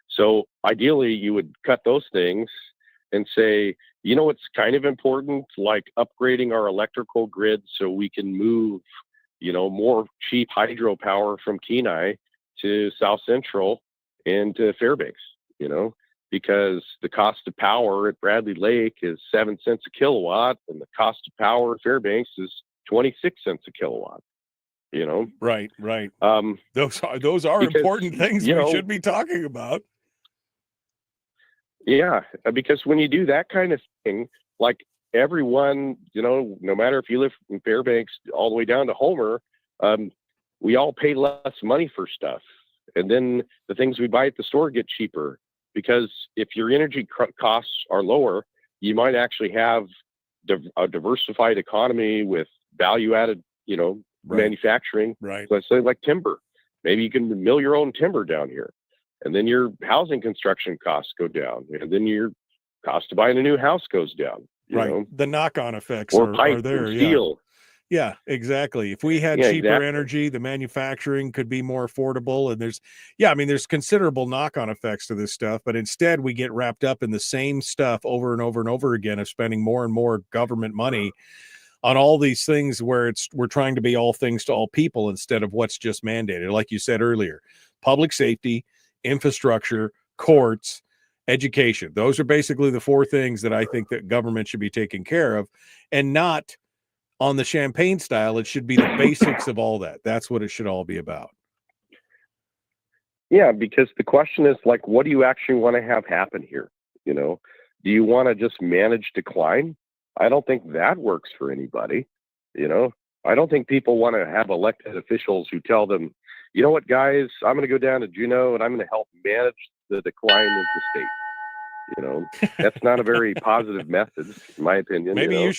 So ideally you would cut those things and say, you know, what's kind of important, like upgrading our electrical grid so we can move, you know, more cheap hydropower from Kenai to South Central and to Fairbanks, you know, because the cost of power at Bradley Lake is 7 cents a kilowatt and the cost of power at Fairbanks is 26 cents a kilowatt, you know?
Right. Those are
because,
important things
you
we
know,
should be talking about.
Yeah, because when you do that kind of thing, like everyone, you know, no matter if you live in Fairbanks all the way down to Homer, we all pay less money for stuff. And then the things we buy at the store get cheaper because if your energy costs are lower, you might actually have a diversified economy with value added, you know, manufacturing.
Right.
Let's say like timber. Maybe you can mill your own timber down here. And then your housing construction costs go down. And then your cost of buying a new house goes down. You know?
The knock-on effects
or
are
pipe
there.
and steel.
Yeah, exactly. If we had cheaper energy, the manufacturing could be more affordable. And there's considerable knock-on effects to this stuff. But instead, we get wrapped up in the same stuff over and over and over again of spending more and more government money on all these things where we're trying to be all things to all people instead of what's just mandated. Like you said earlier, public safety, infrastructure, courts, education. Those are basically the four things that I think that government should be taking care of, and not on the champagne style. It should be the basics of all that. That's what it should all be about.
Yeah, because the question is like, what do you actually want to have happen here? You know, do you want to just manage decline? I don't think that works for anybody. You know, I don't think people want to have elected officials who tell them, you know what, guys, I'm going to go down to Juneau and I'm going to help manage the decline of the state. You know, that's not a very positive message, in my opinion.
Maybe you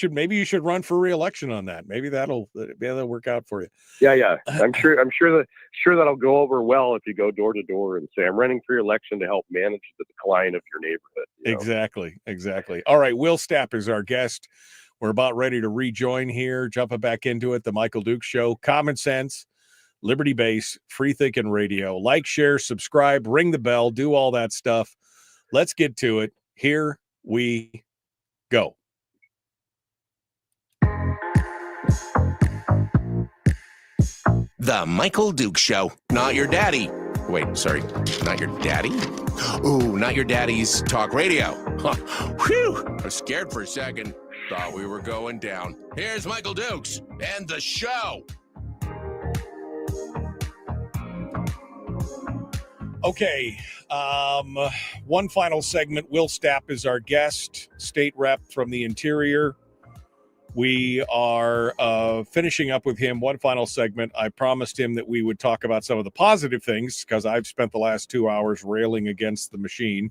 should run for re-election on that. Maybe that'll work out for you.
Yeah. I'm sure that'll go over well if you go door to door and say, I'm running for election to help manage the decline of your neighborhood. You know?
Exactly. All right. Will Stapp is our guest. We're about ready to rejoin here, jumping back into it. The Michael Dukes Show, common sense, Liberty Base, free thinking radio. Like, share, subscribe, ring the bell, do all that stuff. Let's get to it. Here we go.
The Michael Dukes Show. Not your daddy. Wait, sorry. Not your daddy? Ooh, not your daddy's talk radio. Whew. I was scared for a second. Thought we were going down. Here's Michael Dukes and the show.
Okay, one final segment. Will Stapp is our guest, state rep from the interior. We are finishing up with him. One final segment. I promised him that we would talk about some of the positive things because I've spent the last 2 hours railing against the machine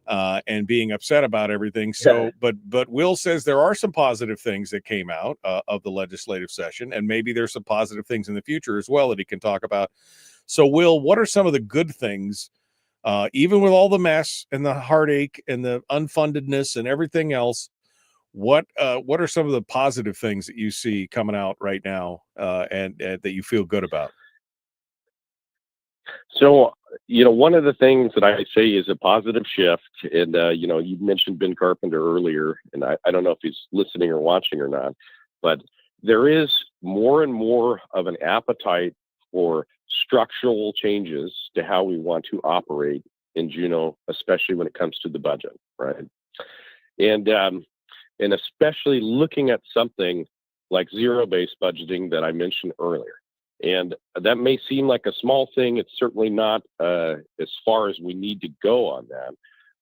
and being upset about everything. So, but Will says there are some positive things that came out of the legislative session, and maybe there's some positive things in the future as well that he can talk about. So, Will, what are some of the good things, even with all the mess and the heartache and the unfundedness and everything else? What are some of the positive things that you see coming out right now and that you feel good about?
So, you know, one of the things that I say is a positive shift, and, you know, you mentioned Ben Carpenter earlier, and I don't know if he's listening or watching or not, but there is more and more of an appetite for structural changes to how we want to operate in Juneau, especially when it comes to the budget, right? And especially looking at something like zero-based budgeting that I mentioned earlier. And that may seem like a small thing. It's certainly not as far as we need to go on that.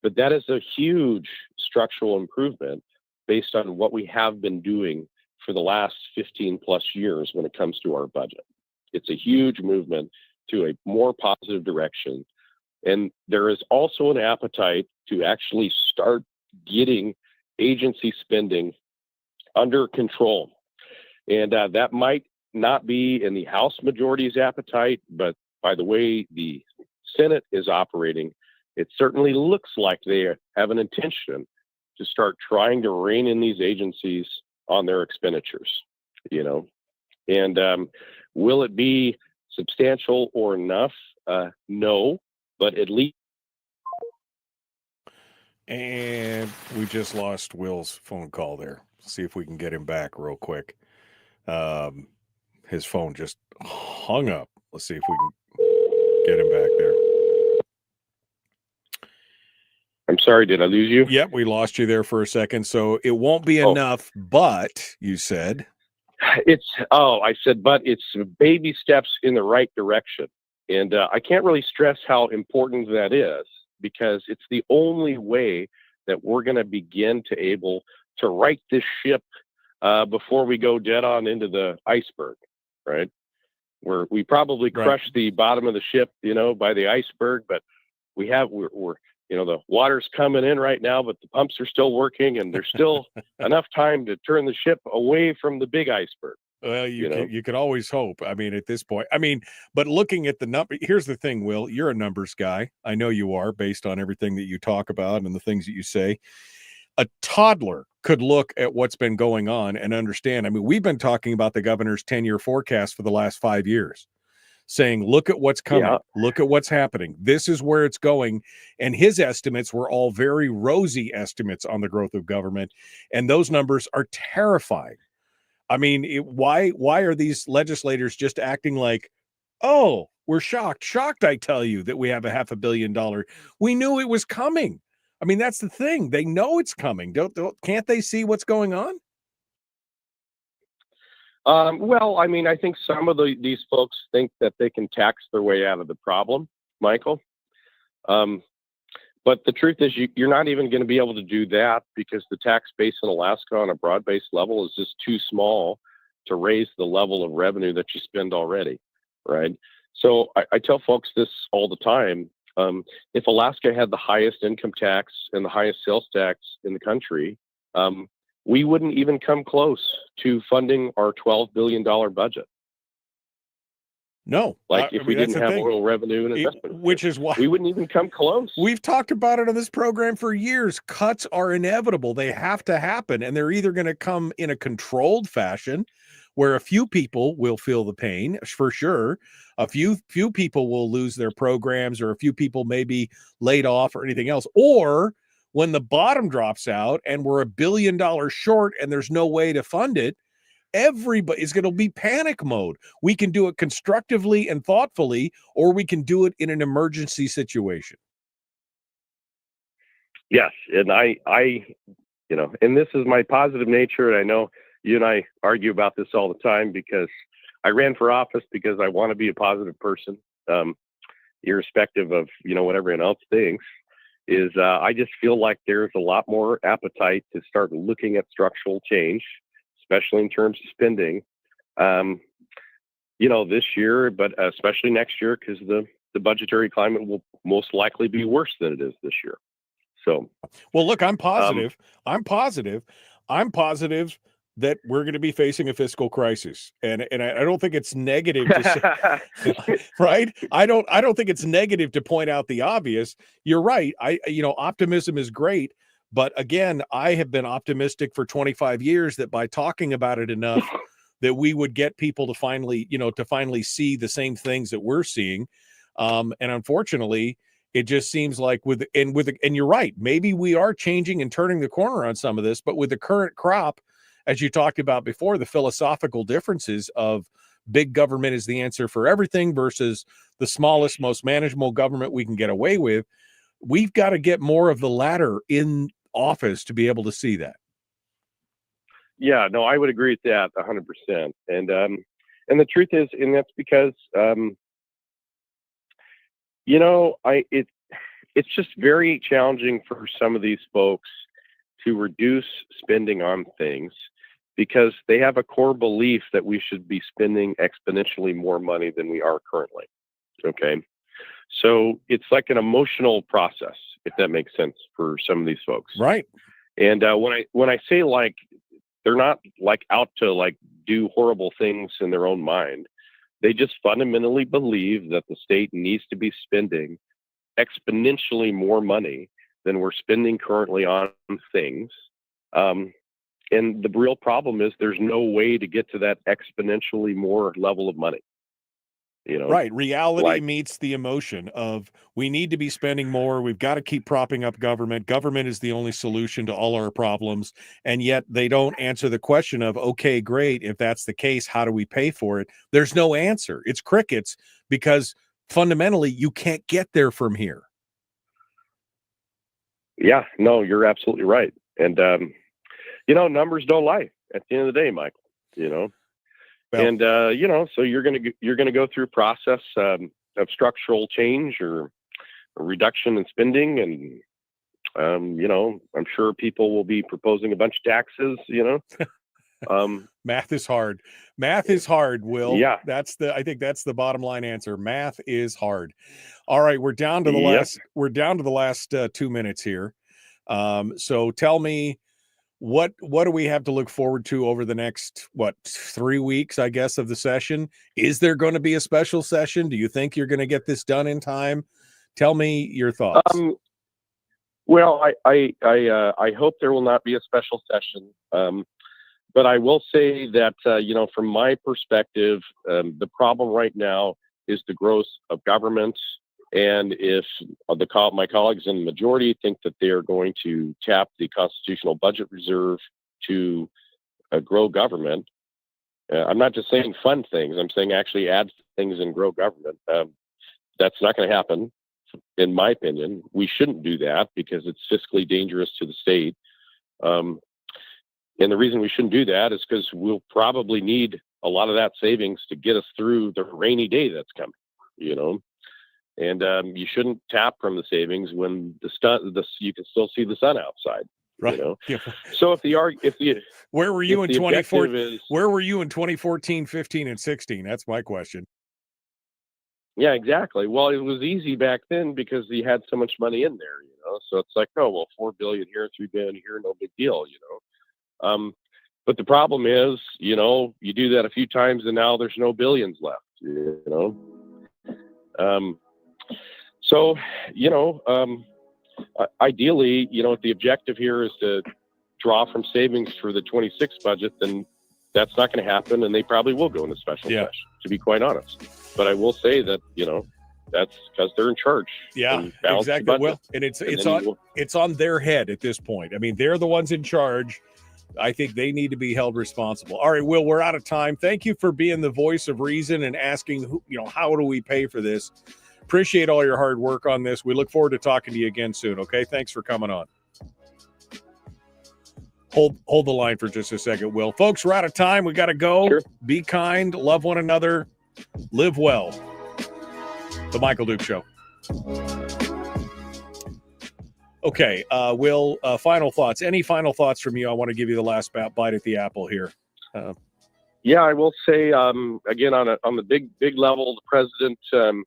But that is a huge structural improvement based on what we have been doing for the last 15 plus years when it comes to our budget. It's a huge movement to a more positive direction. And there is also an appetite to actually start getting agency spending under control. And that might not be in the House majority's appetite, but by the way the Senate is operating, it certainly looks like they have an intention to start trying to rein in these agencies on their expenditures, you know. And will it be substantial or enough? No, but at least.
And we just lost Will's phone call there. See if we can get him back real quick. His phone just hung up. Let's see if we can get him back there.
I'm sorry, did I lose you?
Yep, we lost you there for a second. So it won't be enough, but you said
I said, but it's baby steps in the right direction. And I can't really stress how important that is, because it's the only way that we're going to begin to able to right this ship before we go dead on into the iceberg, right? Where we probably crushed the bottom of the ship, you know, by the iceberg, but we're you know, the water's coming in right now, but the pumps are still working, and there's still enough time to turn the ship away from the big iceberg.
Well, you could always hope. I mean, at this point, but looking at the number, here's the thing, Will, you're a numbers guy. I know you are, based on everything that you talk about and the things that you say. A toddler could look at what's been going on and understand. I mean, we've been talking about the governor's 10-year forecast for the last 5 years, saying, look at what's coming, look at what's happening. This is where it's going. And his estimates were all very rosy estimates on the growth of government. And those numbers are terrifying. I mean, why are these legislators just acting like, oh, we're shocked? Shocked, I tell you, that we have $500 million. We knew it was coming. I mean, that's the thing. They know it's coming. Can't they see what's going on?
Well, I mean, I think some of these folks think that they can tax their way out of the problem, Michael. But the truth is, you're not even going to be able to do that, because the tax base in Alaska on a broad-based level is just too small to raise the level of revenue that you spend already, right? So I tell folks this all the time. If Alaska had the highest income tax and the highest sales tax in the country, we wouldn't even come close to funding our $12 billion budget.
No,
if we didn't have oil revenue and investment,
which is why
we wouldn't even come close.
We've talked about it on this program for years. Cuts are inevitable. They have to happen, and they're either going to come in a controlled fashion where a few people will feel the pain, for sure. A few people will lose their programs, or a few people may be laid off or anything else. Or when the bottom drops out and we're $1 billion short and there's no way to fund it, everybody is going to be panic mode. We can do it constructively and thoughtfully, or we can do it in an emergency situation.
Yes. And I, you know, and this is my positive nature. And I know you and I argue about this all the time, because I ran for office because I want to be a positive person, irrespective of, you know, what everyone else thinks. I just feel like there's a lot more appetite to start looking at structural change, especially in terms of spending, you know, this year, but especially next year, because the budgetary climate will most likely be worse than it is this year. So,
well, look, I'm positive. I'm positive that we're going to be facing a fiscal crisis, and I don't think it's negative to say, right? I don't think it's negative to point out the obvious. You're right. Optimism is great. But again, I have been optimistic for 25 years that by talking about it enough, that we would get people to finally see the same things that we're seeing. And unfortunately, it just seems like and you're right, maybe we are changing and turning the corner on some of this, but with the current crop, as you talked about before, the philosophical differences of big government is the answer for everything versus the smallest, most manageable government we can get away with. We've got to get more of the latter in office to be able to see that.
Yeah, no, I would agree with that 100%. And the truth is, and that's because, you know, it's just very challenging for some of these folks to reduce spending on things, because they have a core belief that we should be spending exponentially more money than we are currently. Okay. So it's like an emotional process, if that makes sense, for some of these folks.
Right.
And when I say like they're not like out to like do horrible things in their own mind, they just fundamentally believe that the state needs to be spending exponentially more money than we're spending currently on things. And the real problem is there's no way to get to that exponentially more level of money. You know,
right. Reality
like,
meets the emotion of we need to be spending more. We've got to keep propping up government. Government is the only solution to all our problems. And yet they don't answer the question of, okay, great. If that's the case, how do we pay for it? There's no answer. It's crickets because fundamentally you can't get there from here.
Yeah, no, you're absolutely right. And, you know, numbers don't lie at the end of the day, Michael, you know.
Well,
and you know, so you're gonna go through a process of structural change or a reduction in spending, and you know, I'm sure people will be proposing a bunch of taxes. You know,
math is hard. Math is hard, Will.
Yeah,
I think that's the bottom line answer. Math is hard. All right, we're down to the
Yep.
last. We're down to the last 2 minutes here. So tell me. What do we have to look forward to over the next 3 weeks, I guess, of the session? Is there going to be a special session? Do you think you're going to get this done in time? Tell me your thoughts.
Well, I hope there will not be a special session, but I will say that you know, from my perspective, the problem right now is the growth of government. And if my colleagues in the majority think that they are going to tap the constitutional budget reserve to grow government, I'm not just saying fund things. I'm saying actually add things and grow government. That's not going to happen, in my opinion. We shouldn't do that because it's fiscally dangerous to the state. And the reason we shouldn't do that is because we'll probably need a lot of that savings to get us through the rainy day that's coming, you know. And you shouldn't tap from the savings when you can still see the sun outside.
Right.
You know?
Yeah.
So
where were you in 2014?
Is,
where were you in 2014, 15, and 16? That's my question.
Yeah, exactly. Well, it was easy back then because you had so much money in there, you know. So it's like, oh well, $4 billion here, $3 billion here, no big deal, you know. But the problem is, you know, you do that a few times and now there's no billions left, you know. So, you know, ideally, you know, if the objective here is to draw from savings for the 26 budget, then that's not going to happen, and they probably will go into special session, to be quite honest. But I will say that, you know, that's because they're in charge.
Yeah, exactly. Well, and it's on their head at this point. I mean, they're the ones in charge. I think they need to be held responsible. All right, Will, we're out of time. Thank you for being the voice of reason and asking, you know, how do we pay for this? Appreciate all your hard work on this. We look forward to talking to you again soon. Okay. Thanks for coming on. Hold the line for just a second, Will. Folks, we're out of time. We got to go. Sure. Be kind, love one another, live well. The Michael Duke Show. Okay. Will, final thoughts. Any final thoughts from you? I want to give you the last bite at the apple here.
Yeah, I will say, again, on the big level, the president,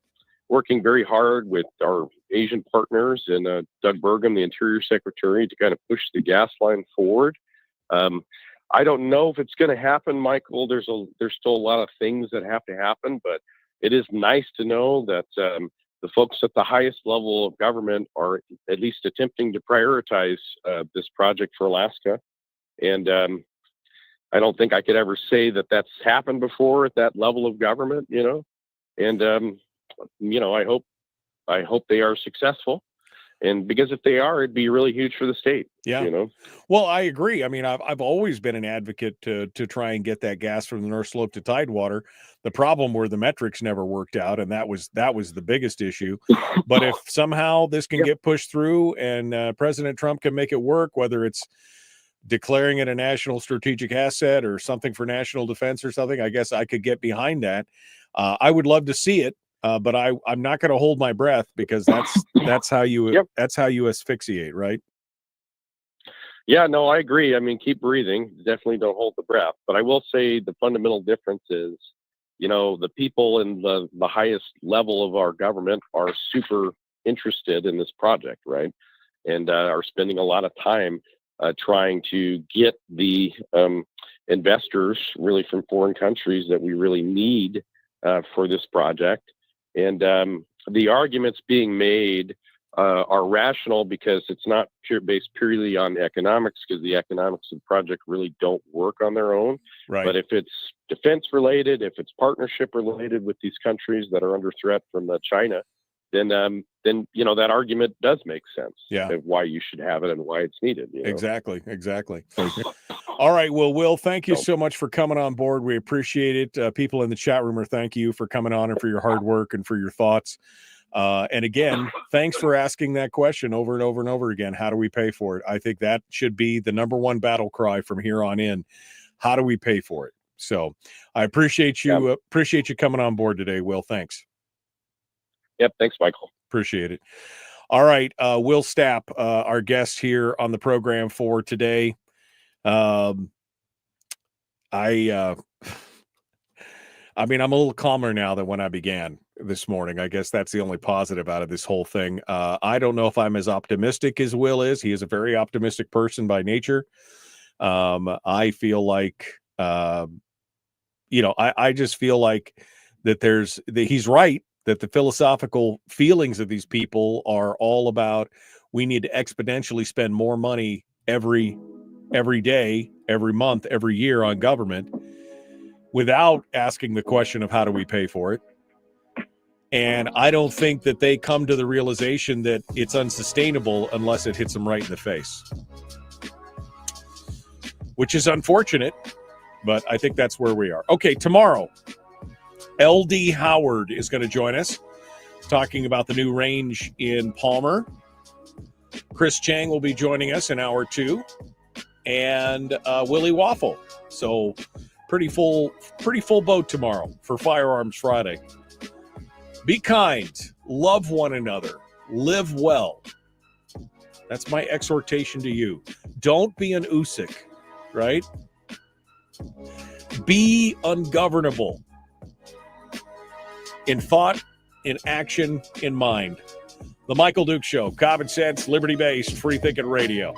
working very hard with our Asian partners and Doug Burgum, the Interior Secretary, to kind of push the gas line forward. I don't know if it's going to happen, Michael. There's still a lot of things that have to happen, but it is nice to know that the folks at the highest level of government are at least attempting to prioritize this project for Alaska. And I don't think I could ever say that that's happened before at that level of government, you know. And you know, I hope they are successful, and because if they are, it'd be really huge for the state.
Yeah,
you know.
Well, I agree. I mean, I've always been an advocate to try and get that gas from the North Slope to Tidewater. The problem were the metrics never worked out, and that was the biggest issue. But if somehow this can get pushed through, and President Trump can make it work, whether it's declaring it a national strategic asset or something for national defense or something, I guess I could get behind that. I would love to see it. But I'm not going to hold my breath because that's how you that's how you asphyxiate, right?
Yeah, no, I agree. I mean, keep breathing. Definitely don't hold the breath. But I will say the fundamental difference is, you know, the people in the highest level of our government are super interested in this project, right? And are spending a lot of time trying to get the investors really from foreign countries that we really need for this project. And the arguments being made are rational because it's not based purely on economics, because the economics of the project really don't work on their own.
Right.
But if it's defense related, if it's partnership related with these countries that are under threat from China, then that argument does make sense.
Yeah.
Of why you should have it and why it's needed.
Exactly. All right. Well, Will, thank you so much for coming on board. We appreciate it. People in the chat room are thank you for coming on and for your hard work and for your thoughts. And again, thanks for asking that question over and over and over again. How do we pay for it? I think that should be the number one battle cry from here on in. How do we pay for it? So I appreciate you. Appreciate you coming on board today, Will. Thanks.
Yep. Thanks, Michael.
Appreciate it. All right. Will Stapp, our guest here on the program for today. I'm a little calmer now than when I began this morning. I guess that's the only positive out of this whole thing. I don't know if I'm as optimistic as Will is. He is a very optimistic person by nature. I feel like, I just feel like that he's right, that the philosophical feelings of these people are all about, we need to exponentially spend more money every day, every month, every year on government, without asking the question of how do we pay for it. And I don't think that they come to the realization that it's unsustainable unless it hits them right in the face, which is unfortunate, but I think that's where we are. Okay, tomorrow, LD Howard is going to join us talking about the new range in Palmer. Chris Chang will be joining us in hour 2, and Willie Waffle. So pretty full boat tomorrow for Firearms Friday. Be kind, love one another, live well. That's my exhortation to you. Don't be an Usyk, right? Be ungovernable in thought, in action, in mind. The Michael Dukes Show, common sense, liberty-based, free-thinking radio.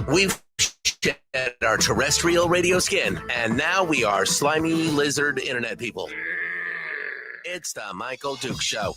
We've shed our terrestrial radio skin, and now we are slimy lizard internet people. It's the Michael Dukes Show.